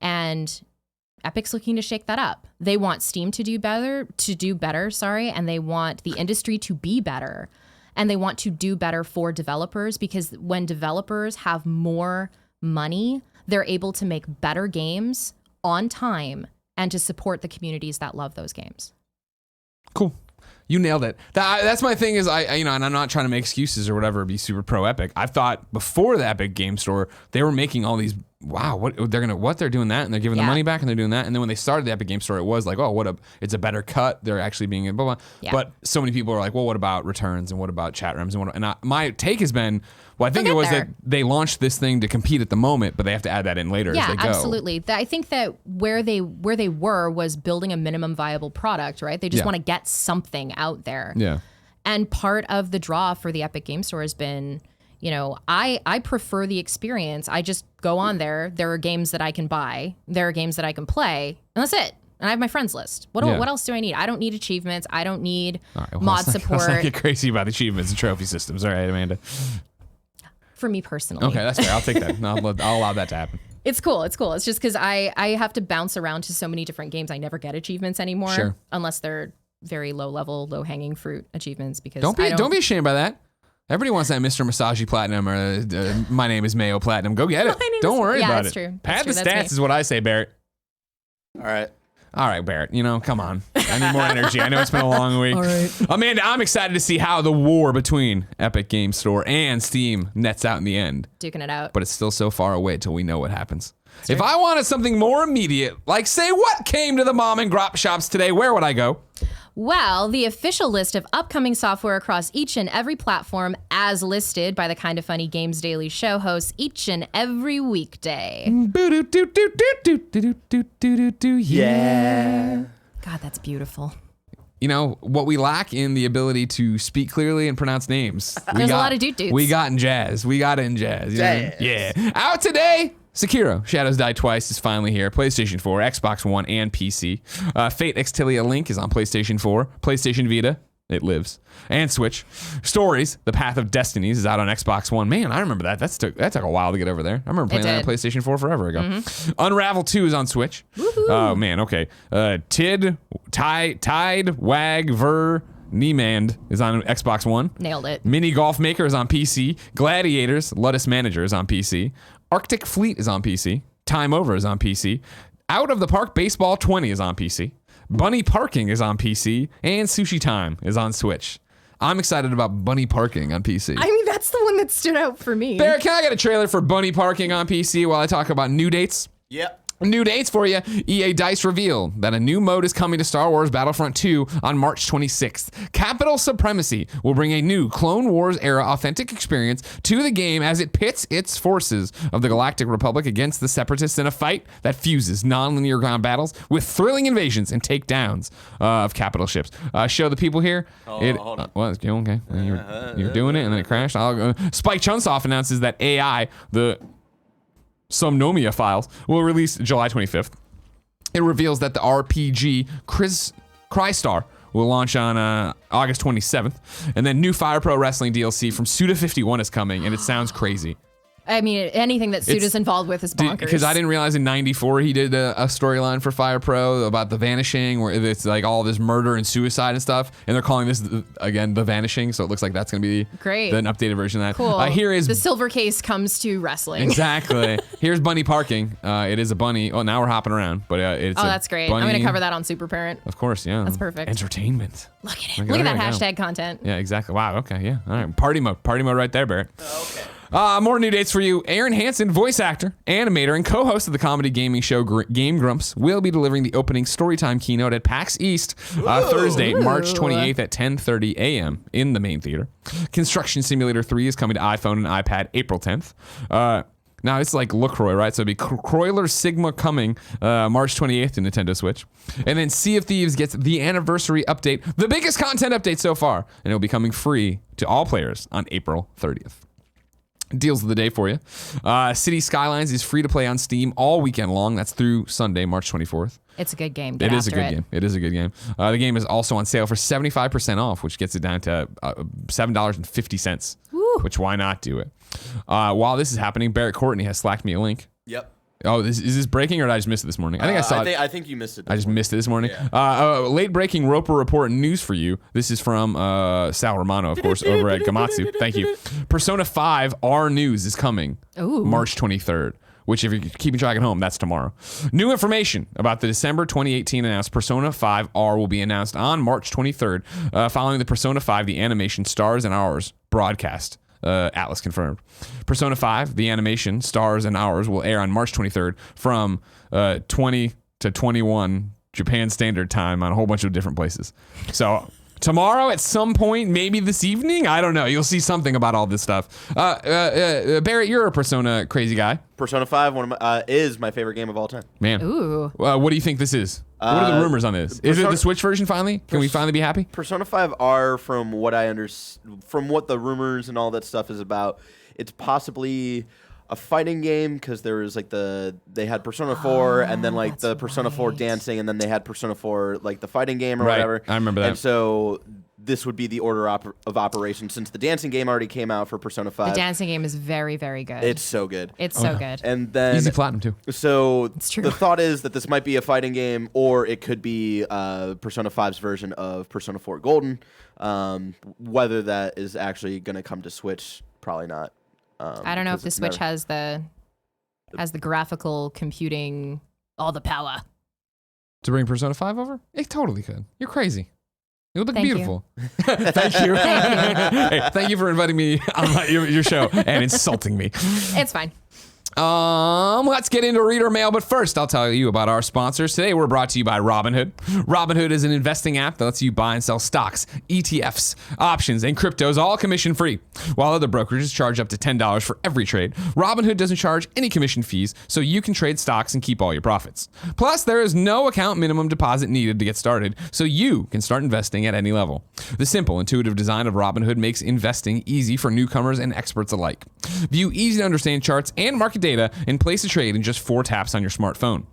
And Epic's looking to shake that up. They want Steam to do better, and they want the industry to be better. And they want to do better for developers, because when developers have more money, they're able to make better games on time and to support the communities that love those games. Cool. You nailed it. That's my thing is and I'm not trying to make excuses or whatever, be super pro Epic. I thought before the Epic Game Store, they were making all these, they're doing that, and they're giving the money back, and they're doing that. And then when they started the Epic Game Store, it was like, it's a better cut. They're actually being blah, blah. Yeah. But so many people are like, well, what about returns, and what about chat rooms, and my take has been, I think it was that they launched this thing to compete at the moment, but they have to add that in later as they go. Yeah, absolutely. I think that where they were was building a minimum viable product, right? They just want to get something out there. Yeah. And part of the draw for the Epic Game Store has been, you know, I prefer the experience. I just go on there. There are games that I can buy. There are games that I can play, and that's it. And I have my friends list. What else do I need? I don't need achievements. I don't need mod support. Let's not get crazy about achievements and trophy systems. All right, Amanda. For me personally. Okay, that's fair. I'll take that. I'll allow that to happen. It's cool. It's just because I have to bounce around to so many different games. I never get achievements anymore. Sure. Unless they're very low level, low hanging fruit achievements. Because don't be ashamed by that. Everybody wants that Mr. Massagey Platinum or my name is Mayo Platinum. Go get it. Don't worry about that's it. True. Pad That's the true. stats is what I say, Barrett. All right, Barrett. You know, come on. I need more energy. I know it's been a long week. All right. Amanda, I'm excited to see how the war between Epic Games Store and Steam nets out in the end. Duking it out. But it's still so far away till we know what happens. If I wanted something more immediate, like say what came to the mom and grop shops today, where would I go? Well, the official list of upcoming software across each and every platform, as listed by the Kinda Funny Games Daily show hosts each and every weekday. Yeah. God, that's beautiful. You know, what we lack in the ability to speak clearly and pronounce names. There's a lot of doot-doots. We got in jazz. You know? Yeah. Out today, Sekiro, Shadows Die Twice is finally here. PlayStation 4, Xbox One, and PC. Fate Extilia Link is on PlayStation 4. PlayStation Vita, it lives. And Switch. Stories, The Path of Destinies is out on Xbox One. Man, I remember that. That took a while to get over there. I remember playing that on PlayStation 4 forever ago. Mm-hmm. Unravel 2 is on Switch. Woohoo. Oh, man, okay. Tide, Wag, Ver, Niemand is on Xbox One. Nailed it. Mini Golf Maker is on PC. Gladiators, Ludus Manager is on PC. Arctic Fleet is on PC. Time Over is on PC. Out of the Park Baseball 20 is on PC. Bunny Parking is on PC. And Sushi Time is on Switch. I'm excited about Bunny Parking on PC. I mean, that's the one that stood out for me. Barrett, can I get a trailer for Bunny Parking on PC while I talk about new dates? Yep. New dates for you. EA Dice reveal that a new mode is coming to Star Wars Battlefront 2 on March 26th. Capital Supremacy will bring a new Clone Wars era authentic experience to the game as it pits its forces of the Galactic Republic against the Separatists in a fight that fuses non-linear ground battles with thrilling invasions and takedowns of capital ships. Show the people here. Hold on. Okay. You're doing it and then it crashed. Spike Chunsoft announces that AI, the Somnomia files, will release July 25th. It reveals that the RPG Crystar will launch on August 27th. And then new Fire Pro Wrestling DLC from Suda51 is coming, and it sounds crazy. I mean, anything that Suda's involved with is bonkers. Because I didn't realize in '94 he did a storyline for Fire Pro about the Vanishing, where it's like all this murder and suicide and stuff, and they're calling this again the Vanishing. So it looks like that's going to be great, an updated version of that. Cool. Here is the silver case comes to wrestling. Exactly. Here's Bunny Parking. It is a bunny. Oh, now we're hopping around, but it's that's great. Bunny. I'm going to cover that on Super Parent. Of course, yeah. That's perfect. Entertainment. Look at it. Look at that hashtag content. Yeah, exactly. Wow. Okay. Yeah. All right. Party mode right there, Barrett. Okay. More new dates for you. Aaron Hansen, voice actor, animator, and co-host of the comedy gaming show Game Grumps, will be delivering the opening Storytime keynote at PAX East Thursday, March 28th at 10:30 a.m. in the main theater. Construction Simulator 3 is coming to iPhone and iPad April 10th. Now, it's like LaCroix, right? So it'll be Croiler Sigma coming March 28th to Nintendo Switch. And then Sea of Thieves gets the anniversary update, the biggest content update so far, and it'll be coming free to all players on April 30th. Deals of the day for you. City Skylines is free to play on Steam all weekend long. That's through Sunday, March 24th. It's a good game. It is a good game. It is a good game. The game is also on sale for 75% off, which gets it down to $7.50. Woo. Which, why not do it? While this is happening, Barrett Courtney has slacked me a link. Yep. Oh, is this breaking, or did I just miss it this morning? I think I saw it. I think you missed it. I just missed it this morning. Yeah. Late breaking Roper Report news for you. This is from Sal Romano, of course, over at Gamatsu. Thank you. Persona 5 R News is coming March 23rd, which, if you're keeping track at home, that's tomorrow. New information about the December 2018 announced Persona 5 R will be announced on March 23rd, following the Persona 5 The Animation Stars and Hours broadcast. Atlas confirmed. Persona 5, the animation, Stars and Hours, will air on March 23rd from 20 to 21 Japan Standard Time on a whole bunch of different places. So tomorrow at some point, maybe this evening. I don't know. You'll see something about all this stuff. Barrett, you're a Persona crazy guy. Persona 5 is my favorite game of all time. Man. Ooh. What do you think this is? What are the rumors on this? Is it the Switch version finally? Can we finally be happy? Persona 5 R, from what from what the rumors and all that stuff is about, it's possibly a fighting game, because there was like they had Persona 4 and then like the Persona 4 dancing, and then they had Persona 4 like the fighting game or whatever. I remember that. And so this would be the order of operation, since the dancing game already came out for Persona 5. The dancing game is very, very good. It's so good. It's so good. And then Easy platinum too. So It's true. the thought is that this might be a fighting game, or it could be Persona 5's version of Persona 4 Golden. Whether that is actually going to come to Switch, probably not. I don't know if the Switch has the graphical computing, all the power. To bring Persona 5 over? It totally could. You're crazy. It would look Thank beautiful. Thank you. Hey, thank you for inviting me on your show and insulting me. It's fine. Let's get into reader mail, but first I'll tell you about our sponsors. Today we're brought to you by Robinhood. Robinhood is an investing app that lets you buy and sell stocks, ETFs, options, and cryptos, all commission-free. While other brokerages charge up to $10 for every trade, Robinhood doesn't charge any commission fees, so you can trade stocks and keep all your profits. Plus, there is no account minimum deposit needed to get started, so you can start investing at any level. The simple, intuitive design of Robinhood makes investing easy for newcomers and experts alike. View easy-to-understand charts and market data and place a trade in just 4 taps on your smartphone.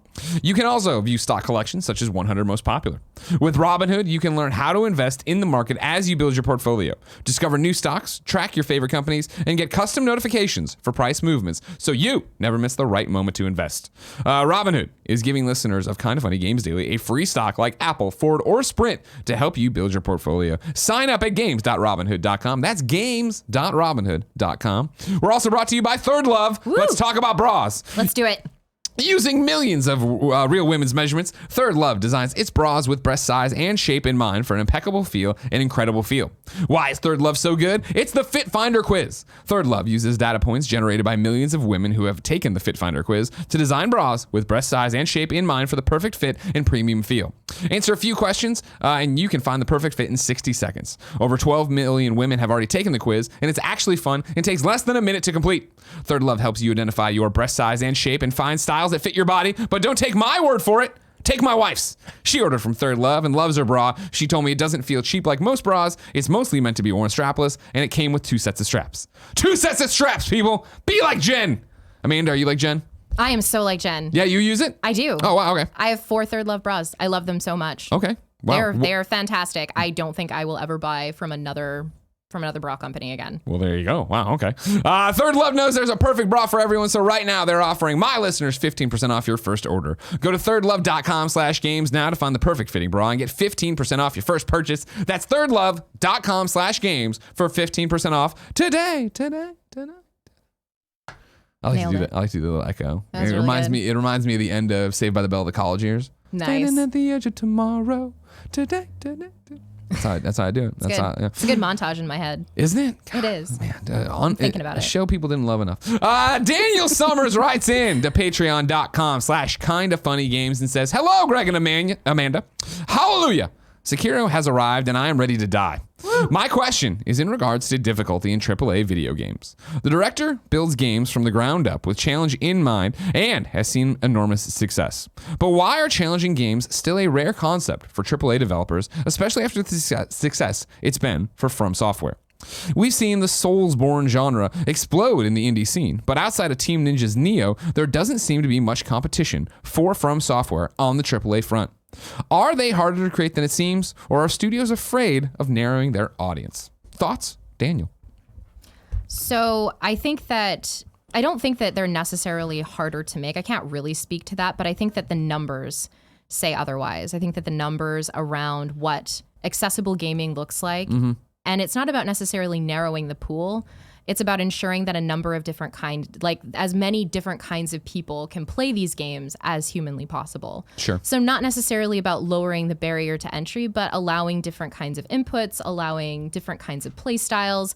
You can also view stock collections such as 100 most popular. With Robinhood, you can learn how to invest in the market as you build your portfolio. Discover new stocks, track your favorite companies, and get custom notifications for price movements so you never miss the right moment to invest. Robinhood is giving listeners of Kinda Funny Games Daily a free stock like Apple, Ford, or Sprint to help you build your portfolio. Sign up at games.robinhood.com. That's games.robinhood.com. We're also brought to you by Thirdlove. Woo! Let's talk about bras. Let's do it. Using millions of real women's measurements, Thirdlove designs its bras with breast size and shape in mind for an impeccable feel and incredible feel. Why is Thirdlove so good? It's the Fit Finder quiz. Thirdlove uses data points generated by millions of women who have taken the Fit Finder quiz to design bras with breast size and shape in mind for the perfect fit and premium feel. Answer a few questions, and you can find the perfect fit in 60 seconds. Over 12 million women have already taken the quiz, and it's actually fun and takes less than a minute to complete. Thirdlove helps you identify your breast size and shape and find styles that fit your body, but don't take my word for it. Take my wife's. She ordered from Thirdlove and loves her bra. She told me it doesn't feel cheap like most bras. It's mostly meant to be worn strapless, and it came with 2 sets of straps. 2 sets of straps, people. Be like Jen. Amanda, are you like Jen? I am so like Jen. Yeah, you use it? I do. Oh, wow, okay. I have 4 Thirdlove bras. I love them so much. Okay. Wow. They're fantastic. I don't think I will ever buy from another bra company again. Well, there you go. Wow, okay. Thirdlove knows there's a perfect bra for everyone, so right now they're offering my listeners 15% off your first order. Go to thirdlove.com/games now to find the perfect fitting bra and get 15% off your first purchase. That's thirdlove.com/games for 15% off today. I like to do that. I like to do the little echo. That's It really reminds good. me. It reminds me of the end of Saved by the Bell, the college years. Nice. Standing at the edge of tomorrow. Today. That's how I do it. It's good. Yeah. It's a good montage in my head. Isn't it? It is. Man, thinking about a it. show people didn't love enough. Daniel Summers writes in to patreon.com/kindafunnygames and says, "Hello, Greg and Amanda. Hallelujah. Sekiro has arrived and I am ready to die. My question is in regards to difficulty in AAA video games. The director builds games from the ground up with challenge in mind and has seen enormous success. But why are challenging games still a rare concept for AAA developers, especially after the success it's been for From Software? We've seen the Soulsborne genre explode in the indie scene, but outside of Team Ninja's Neo, there doesn't seem to be much competition for From Software on the AAA front. Are they harder to create than it seems, or are studios afraid of narrowing their audience? Thoughts, Daniel?" So I don't think that they're necessarily harder to make. I can't really speak to that, but I think that the numbers say otherwise. I think that the numbers around what accessible gaming looks like, and it's not about necessarily narrowing the pool. It's about ensuring that a number of different as many different kinds of people can play these games as humanly possible. Sure. So not necessarily about lowering the barrier to entry, but allowing different kinds of inputs, allowing different kinds of play styles.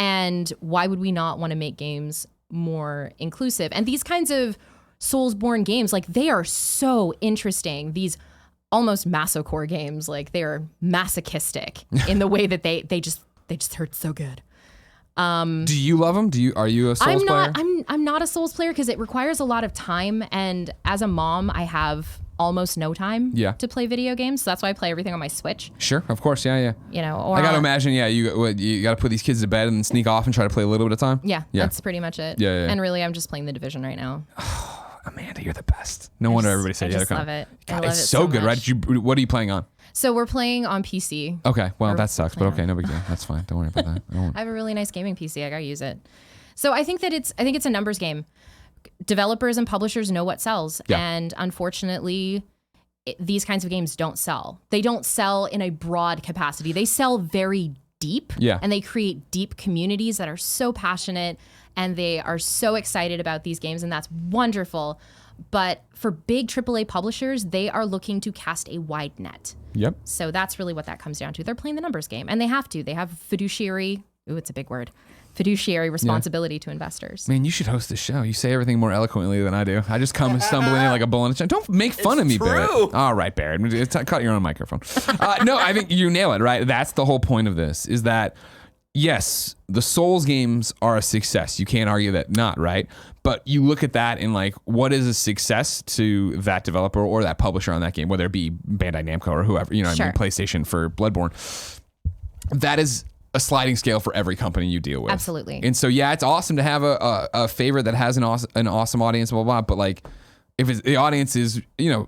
And why would we not want to make games more inclusive? And these kinds of Soulsborne games, they are so interesting. These almost masocore games. Like they are masochistic in the way that they just hurt so good. Do you love them? Are you a Souls player? I'm not a Souls player because it requires a lot of time, and as a mom, I have almost no time to play video games. So that's why I play everything on my Switch. Sure, of course, yeah. You know, or I got to imagine, you got to put these kids to bed and then sneak off and try to play a little bit of time. Yeah, that's pretty much it. Yeah. And really, I'm just playing The Division right now. Amanda, you're the best. No wonder everybody said I just love it. God, I love it's it so good, much. right? What are you playing on? So we're playing on PC. Okay, well, that sucks, but okay, no big deal. That's fine. Don't worry about that. I have a really nice gaming PC. I gotta use it. So I think it's a numbers game. Developers and publishers know what sells, and unfortunately, these kinds of games don't sell. They don't sell in a broad capacity. They sell very deep, and they create deep communities that are so passionate, and they are so excited about these games, and that's wonderful. But for big AAA publishers, they are looking to cast a wide net. Yep. So that's really what that comes down to. They're playing the numbers game, and they have to. They have fiduciary, it's a big word, fiduciary responsibility to investors. Man, you should host this show. You say everything more eloquently than I do. I just come stumbling in like a bull in a china. Don't make fun of me, Barrett. All right, Barrett. Cut your own microphone. No, I think you nail it, right? That's the whole point of this, is that, yes, the Souls games are a success. You can't argue that not, right? But you look at that and like, what is a success to that developer or that publisher on that game, whether it be Bandai Namco or whoever, I mean, PlayStation for Bloodborne. That is a sliding scale for every company you deal with. Absolutely. And so, yeah, it's awesome to have a favorite that has an awesome audience, blah, blah, blah. But like, if the audience is,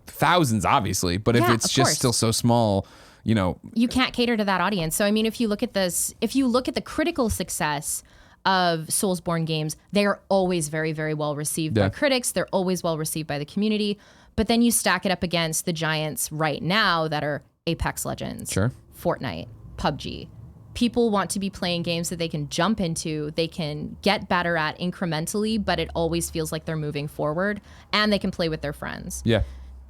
thousands, obviously, but if it's just still so small, you can't cater to that audience. So I mean, if you look at the critical success of Soulsborne games, they are always very, very well received by critics. They're always well received by the community. But then you stack it up against the giants right now that are Apex Legends, Fortnite, PUBG. People want to be playing games that they can jump into, they can get better at incrementally, but it always feels like they're moving forward, and they can play with their friends. Yeah.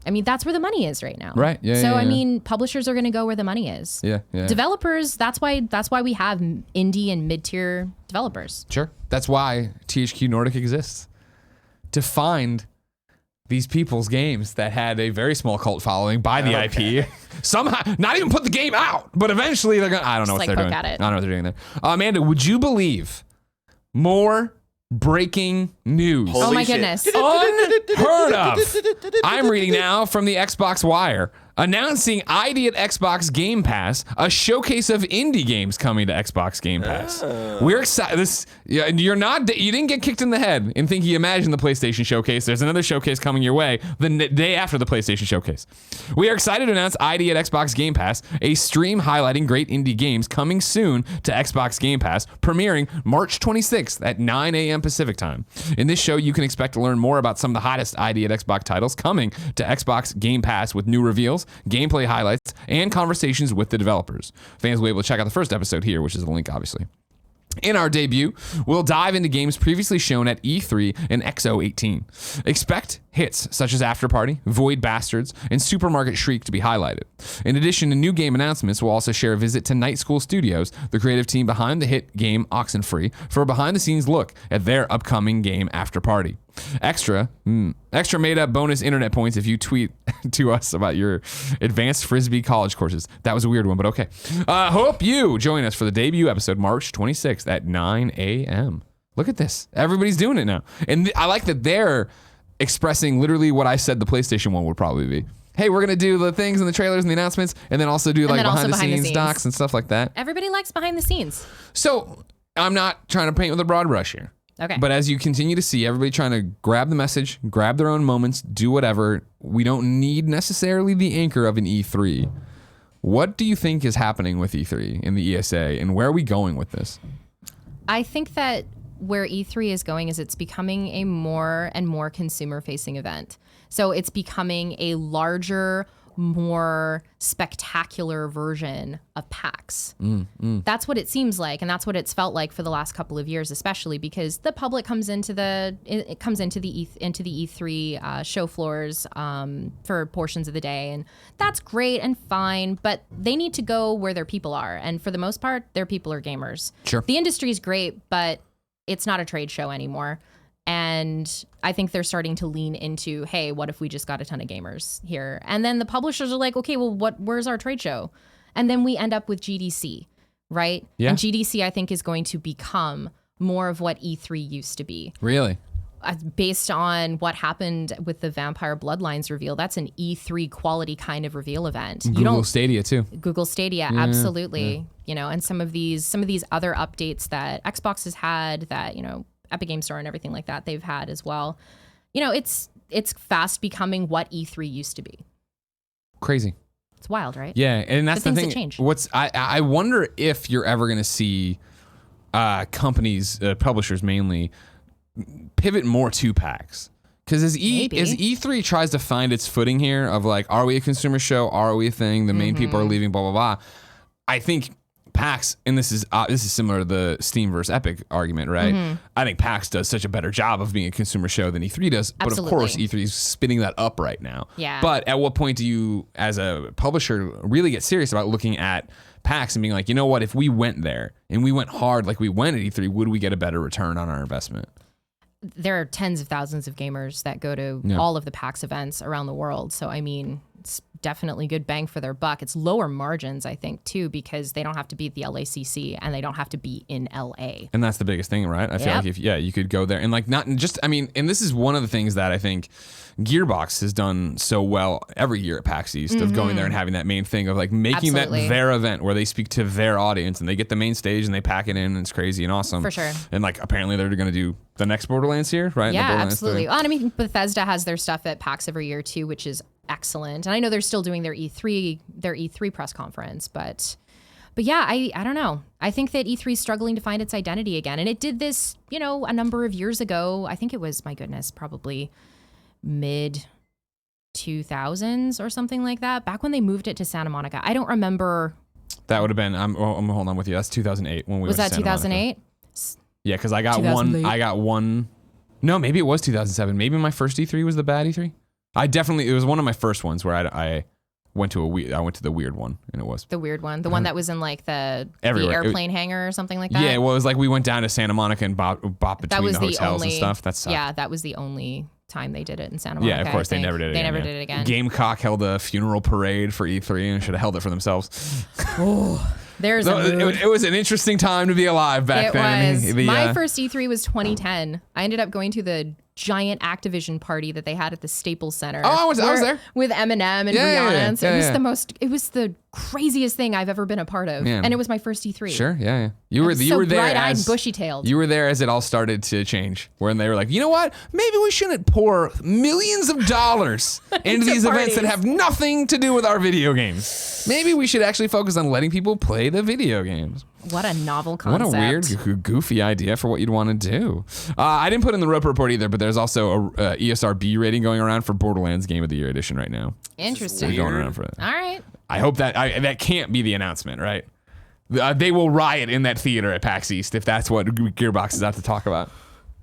I mean, that's where the money is right now. Right. Yeah. So I mean, publishers are going to go where the money is. Yeah. Developers, that's why we have indie and mid-tier developers. Sure. That's why THQ Nordic exists. To find these people's games that had a very small cult following by the IP. Somehow, not even put the game out, but eventually they're going to, I don't know what they're doing. I don't know what they're doing there. Amanda, would you believe more breaking news? Oh my goodness. Unheard of. I'm reading now from the Xbox Wire. Announcing ID at Xbox Game Pass, a showcase of indie games coming to Xbox Game Pass. We're excited. You didn't get kicked in the head in thinking you imagined the PlayStation Showcase. There's another showcase coming your way the day after the PlayStation Showcase. We are excited to announce ID at Xbox Game Pass, a stream highlighting great indie games coming soon to Xbox Game Pass, premiering March 26th at 9 a.m. Pacific time. In this show, you can expect to learn more about some of the hottest ID at Xbox titles coming to Xbox Game Pass with new reveals, gameplay highlights, and conversations with the developers. Fans will be able to check out the first episode here, which is the link, obviously. In our debut, we'll dive into games previously shown at E3 and XO18. Expect hits such as After Party, Void Bastards, and Supermarket Shriek to be highlighted. In addition to new game announcements, we'll also share a visit to Night School Studios, the creative team behind the hit game Oxenfree, for a behind-the-scenes look at their upcoming game After Party. Extra made-up bonus internet points if you tweet to us about your advanced Frisbee college courses. That was a weird one, but okay. Hope you join us for the debut episode March 26th at 9 a.m. Look at this. Everybody's doing it now. And I like that they're expressing literally what I said the PlayStation one would probably be. Hey, we're going to do the things and the trailers and the announcements, and then also do like behind-the-scenes docs and stuff like that. Everybody likes behind the scenes. So I'm not trying to paint with a broad brush here. Okay. But as you continue to see everybody trying to grab the message, grab their own moments, do whatever, we don't need necessarily the anchor of an E3. What do you think is happening with E3 in the ESA, and where are we going with this? I think that where E3 is going is it's becoming a more and more consumer-facing event. So it's becoming a larger, more spectacular version of PAX. That's what it seems like, and that's what it's felt like for the last couple of years, especially because the public comes into the E3 show floors for portions of the day, and that's great and fine, but they need to go where their people are, and for the most part, their people are gamers. Sure. The industry is great, but it's not a trade show anymore. And I think they're starting to lean into, hey, what if we just got a ton of gamers here? And then the publishers are like, okay, well, where's our trade show? And then we end up with GDC, right? Yeah. And GDC, I think, is going to become more of what E3 used to be. Really? Based on what happened with the Vampire Bloodlines reveal, that's an E3 quality kind of reveal event. Google Stadia too. Google Stadia, absolutely. You know, and some of these other updates that Xbox has had, that, you know, Epic Game Store and everything like that they've had as well. You know, it's fast becoming what E3 used to be. Crazy. It's wild, right? Yeah, and that's the thing. Change. I wonder if you're ever going to see companies, publishers mainly, pivot more to PAX. Because as E3 tries to find its footing here of like, are we a consumer show? Are we a thing? The main people are leaving, blah, blah, blah. I think PAX, and this is similar to the Steam versus Epic argument, right? I think PAX does such a better job of being a consumer show than E3 does. Absolutely. But of course, E3 is spinning that up right now. Yeah. But at what point do you, as a publisher, really get serious about looking at PAX and being like, you know what, if we went there and we went hard like we went at E3, would we get a better return on our investment? There are tens of thousands of gamers that go to all of the PAX events around the world. So, I mean, it's definitely good bang for their buck. It's lower margins, I think, too, because they don't have to be at the LACC and they don't have to be in LA. And that's the biggest thing, right? I feel like you could go there and like not just, I mean, and this is one of the things that I think Gearbox has done so well every year at PAX East of going there and having that main thing of like making that their event where they speak to their audience and they get the main stage and they pack it in and it's crazy and awesome. For sure. And like apparently they're going to do the next Borderlands here, right? Yeah, Borderlands absolutely. Well, and I mean, Bethesda has their stuff at PAX every year too, which is excellent. And I know they're still doing their E3 press conference, but yeah, I don't know. I think that E3 is struggling to find its identity again. And it did this, you know, a number of years ago. I think it was, my goodness, probably mid 2000s or something like that, back when they moved it to Santa Monica. I don't remember. That would have been, I'm holding on with you. That's 2008 when we was went that to Santa 2008? Yeah, because I got one. No, maybe it was 2007. Maybe my first E3 was the bad E3. It was one of my first ones where I went to the weird one, and it was the weird one, the one that was in like the airplane hangar or something like that. Yeah, well, it was like we went down to Santa Monica and bought between the hotels and stuff. That sucked. Yeah, that was the only time they did it in Santa Monica. Yeah, of course they never did it. They never did it again. Gamecock held a funeral parade for E3 and should have held it for themselves. Oh. There's it was an interesting time to be alive back then. It was. My first E3 was 2010. I ended up going to the giant Activision party that they had at the Staples Center. Oh, I was there with Eminem and Rihanna. And so it was the craziest thing I've ever been a part of, and it was my first E3. Sure, yeah. You were there bright-eyed, bushy-tailed. You were there as it all started to change, when they were like, you know what? Maybe we shouldn't pour millions of dollars into these events that have nothing to do with our video games. Maybe we should actually focus on letting people play the video games. What a novel concept. What a weird, goofy idea for what you'd want to do. I didn't put in the Roper report either, but there's also a ESRB rating going around for Borderlands Game of the Year edition right now. Interesting. We're going around for it. All right. I hope that can't be the announcement, right? They will riot in that theater at PAX East if that's what Gearbox is out to talk about.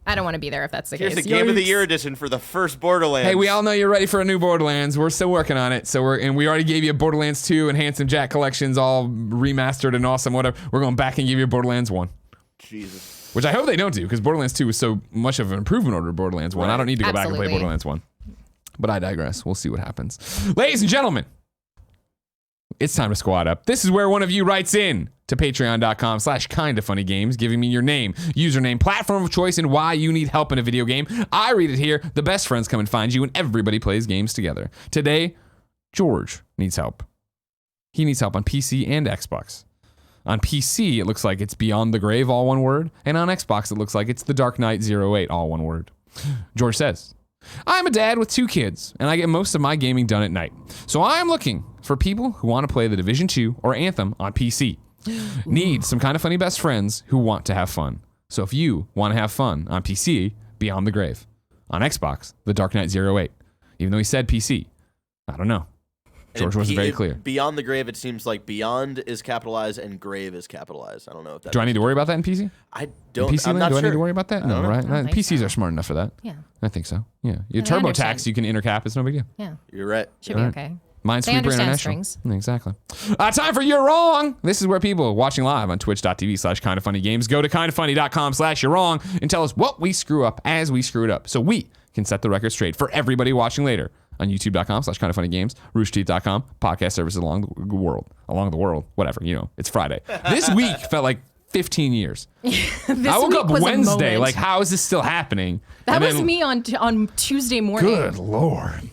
I don't want to be there if that's the case. Here's the Game of the Year edition for the first Borderlands. Hey, we all know you're ready for a new Borderlands. We're still working on it. We already gave you a Borderlands 2 and Handsome Jack collections, all remastered and awesome, whatever. We're going back and give you a Borderlands 1. Jesus. Which I hope they don't do, because Borderlands 2 was so much of an improvement over Borderlands 1. Right. I don't need to go back and play Borderlands 1. But I digress. We'll see what happens. Ladies and gentlemen, it's time to squad up. This is where one of you writes in to patreon.com/kindafunnygames, giving me your name, username, platform of choice, and why you need help in a video game. I read it here. The best friends come and find you, and everybody plays games together. Today, George needs help. He needs help on PC and Xbox. On PC, it looks like it's BeyondtheGrave, all one word. And on Xbox, it looks like it's The Dark Knight 08, all one word. George says, I'm a dad with 2 kids, and I get most of my gaming done at night. So I'm looking for people who want to play The Division 2 or Anthem on PC. Need some kind of funny best friends who want to have fun. So if you want to have fun on PC, Beyond the Grave. On Xbox, The Dark Knight 08. Even though he said PC, I don't know. George wasn't very clear. Beyond the Grave, it seems like Beyond is capitalized and Grave is capitalized. I don't know if that. Do I need to worry about that in PC? I don't. PC I'm not do sure. I need to worry about that? No, right? PCs are smart enough for that. Yeah. I think so. Yeah. Your TurboTax, you can intercap. It's no big deal. Yeah. You're right. Should be okay. Minesweeper International. strings. Exactly. Time for You're Wrong. This is where people watching live on twitch.tv/kindoffunnygames go to kindoffunny.com/you're wrong and tell us what we screw up as we screw it up, so we can set the record straight for everybody watching later on youtube.com/kindoffunnygames, roosterteeth.com, podcast services along the world, whatever, it's Friday. This week felt like 15 years. I woke up Wednesday, like, how is this still happening? That was me on Tuesday morning. Good Lord.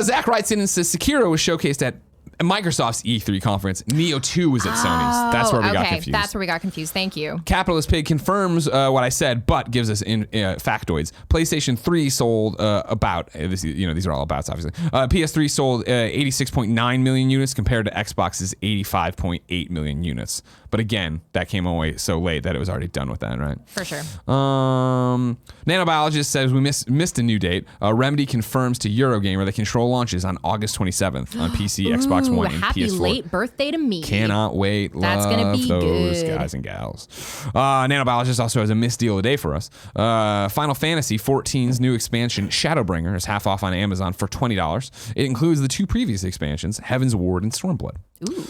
Zach writes in and says Sekiro was showcased at Microsoft's E3 conference. Neo 2 was at Sony's. That's where we got confused. That's where we got confused. Thank you. Capitalist Pig confirms what I said, but gives us factoids. PlayStation 3 sold these are all abouts, obviously. PS3 sold 86.9 million units compared to Xbox's 85.8 million units. But again, that came away so late that it was already done with that, right? For sure. Nanobiologist says we missed a new date. Remedy confirms to Eurogamer that Control launches on August 27th on PC, Xbox One, and happy PS4. late birthday to me. Cannot wait. That's Love gonna be those good. guys and gals. Nanobiologist also has a missed deal of the day for us. Final Fantasy 14's new expansion, Shadowbringer, is half off on Amazon for $20. It includes the 2 previous expansions, Heaven's Ward and Stormblood. Ooh.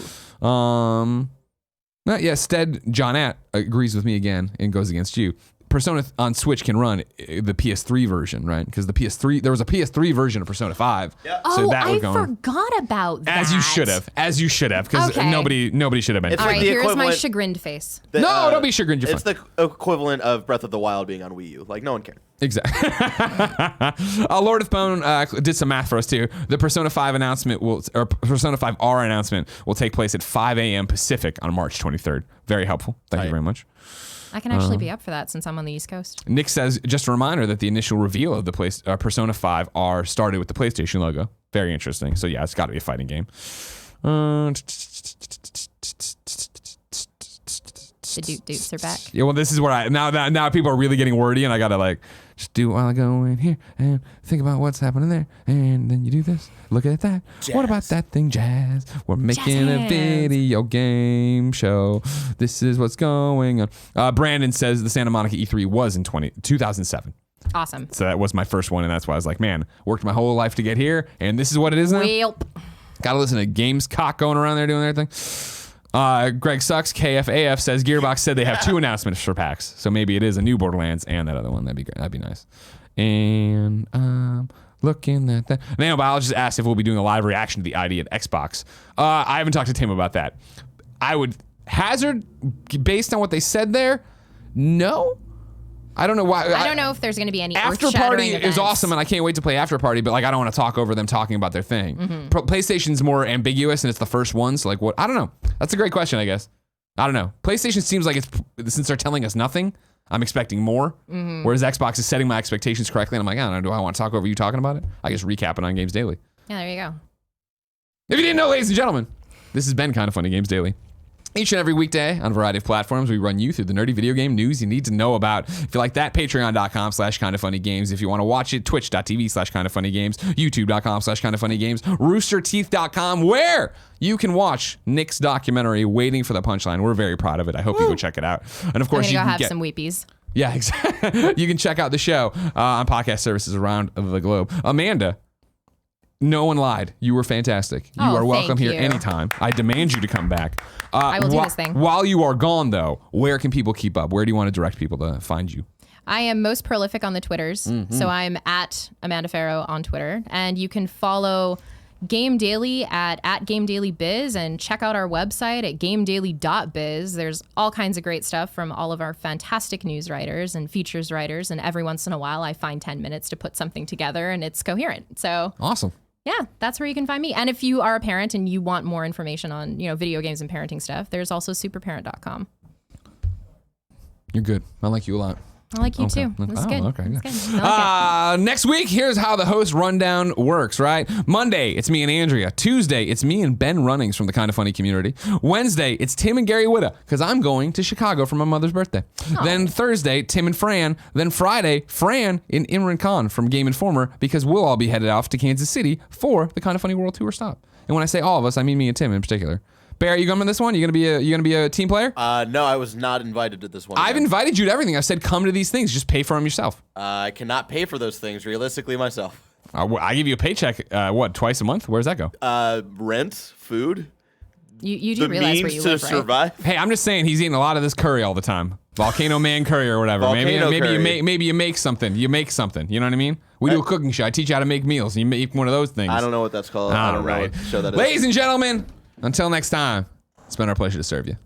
Stead Johnette agrees with me again and goes against you. Persona on Switch can run the PS3 version, right? Because there was a PS3 version of Persona 5. Yep. So that I would go forgot about that. as you should have, because Okay. nobody should have mentioned. It's All like right, the here's my equivalent- chagrined face. No, don't be chagrined. You're It's fine. the equivalent of Breath of the Wild being on Wii U. Like, no one cared. Exactly. Lord of Bone did some math for us too. The Persona 5 Persona 5 R announcement will take place at 5 a.m. Pacific on March 23rd. Very helpful. Thank you very much. I can actually be up for that since I'm on the East Coast. Nick says, just a reminder that the initial reveal of the Persona 5 R started with the PlayStation logo. Very interesting. So yeah, it's got to be a fighting game. The Doots are back. Yeah, well, this is where now people are really getting wordy, and I gotta just do it while I go in here and think about what's happening there, and then you do this. Look at that. Jazz. What about that thing, Jazz? We're making a Jazz. video game show. This is what's going on. Brandon says the Santa Monica E3 was in 2007. Awesome. So that was my first one, and that's why I was like, man, worked my whole life to get here, and this is what it is now. Well, Gotta listen to Gamescock going around there doing their thing. Greg Sucks, KFAF says Gearbox said they have 2 announcements for PAX. So maybe it is a new Borderlands and that other one. That'd be great. That'd be nice. And looking at that. Nanobiologist asked if we'll be doing a live reaction to the ID at Xbox. I haven't talked to Tim about that. I would hazard, based on what they said there, no. I don't know why. I don't know if there's going to be any After Party is awesome, and I can't wait to play After Party, but I don't want to talk over them talking about their thing. PlayStation's more ambiguous, and it's the first one, so what? I don't know. That's a great question, I guess. I don't know. PlayStation seems like since they're telling us nothing, I'm expecting more, whereas Xbox is setting my expectations correctly, and I'm like, I don't know, do I want to talk over you talking about it? I just recap it on Games Daily. Yeah, there you go. If you didn't know, ladies and gentlemen, this has been Kind of Funny Games Daily. Each and every weekday on a variety of platforms, we run you through the nerdy video game news you need to know about. If you like that, patreon.com/kindoffunnygames. If you want to watch it, twitch.tv/kindoffunnygames, youtube.com/kindoffunnygames, roosterteeth.com, where you can watch Nick's documentary, Waiting for the Punchline. We're very proud of it. I hope you go check it out. And of course, I'm you going to can go have some weepies. Yeah, exactly. You can check out the show on podcast services around the globe. Amanda, no one lied. You were fantastic. You Oh, are welcome thank here you. anytime. I demand you to come back. I will do this thing. While you are gone, though, where can people keep up? Where do you want to direct people to find you? I am most prolific on the Twitters. So I'm at Amanda Farough on Twitter. And you can follow Game Daily at GameDaily.Biz and check out our website at GameDaily.Biz. There's all kinds of great stuff from all of our fantastic news writers and features writers. And every once in a while, I find 10 minutes to put something together and it's coherent. So Awesome. yeah, that's where you can find me. And if you are a parent and you want more information on, video games and parenting stuff, there's also superparent.com. You're good. I like you a lot. I like you too. That's good. Okay, good. That's good. I like it. Next week, here's how the host rundown works, right? Monday, it's me and Andrea. Tuesday, it's me and Ben Runnings from the Kind of Funny community. Wednesday, it's Tim and Gary Whitta, because I'm going to Chicago for my mother's birthday. Then Thursday, Tim and Fran. Then Friday, Fran and Imran Khan from Game Informer, because we'll all be headed off to Kansas City for the Kind of Funny World Tour stop. And when I say all of us, I mean me and Tim in particular. Bear, you coming to this one? You gonna be a team player? No, I was not invited to this one. I've again. invited you to everything. I said come to these things. Just pay for them yourself. I cannot pay for those things realistically myself. I give you a paycheck, twice a month? Where does that go? Rent, food. You do The realize where means you to live, right? survive. Hey, I'm just saying he's eating a lot of this curry all the time. Volcano Man curry or whatever. Volcano curry. Maybe you make something. You make something. You know what I mean? We do a cooking show. I teach you how to make meals. You make one of those things. I don't know what that's called. I All don't know right. what show that is. Ladies and gentlemen, until next time, it's been our pleasure to serve you.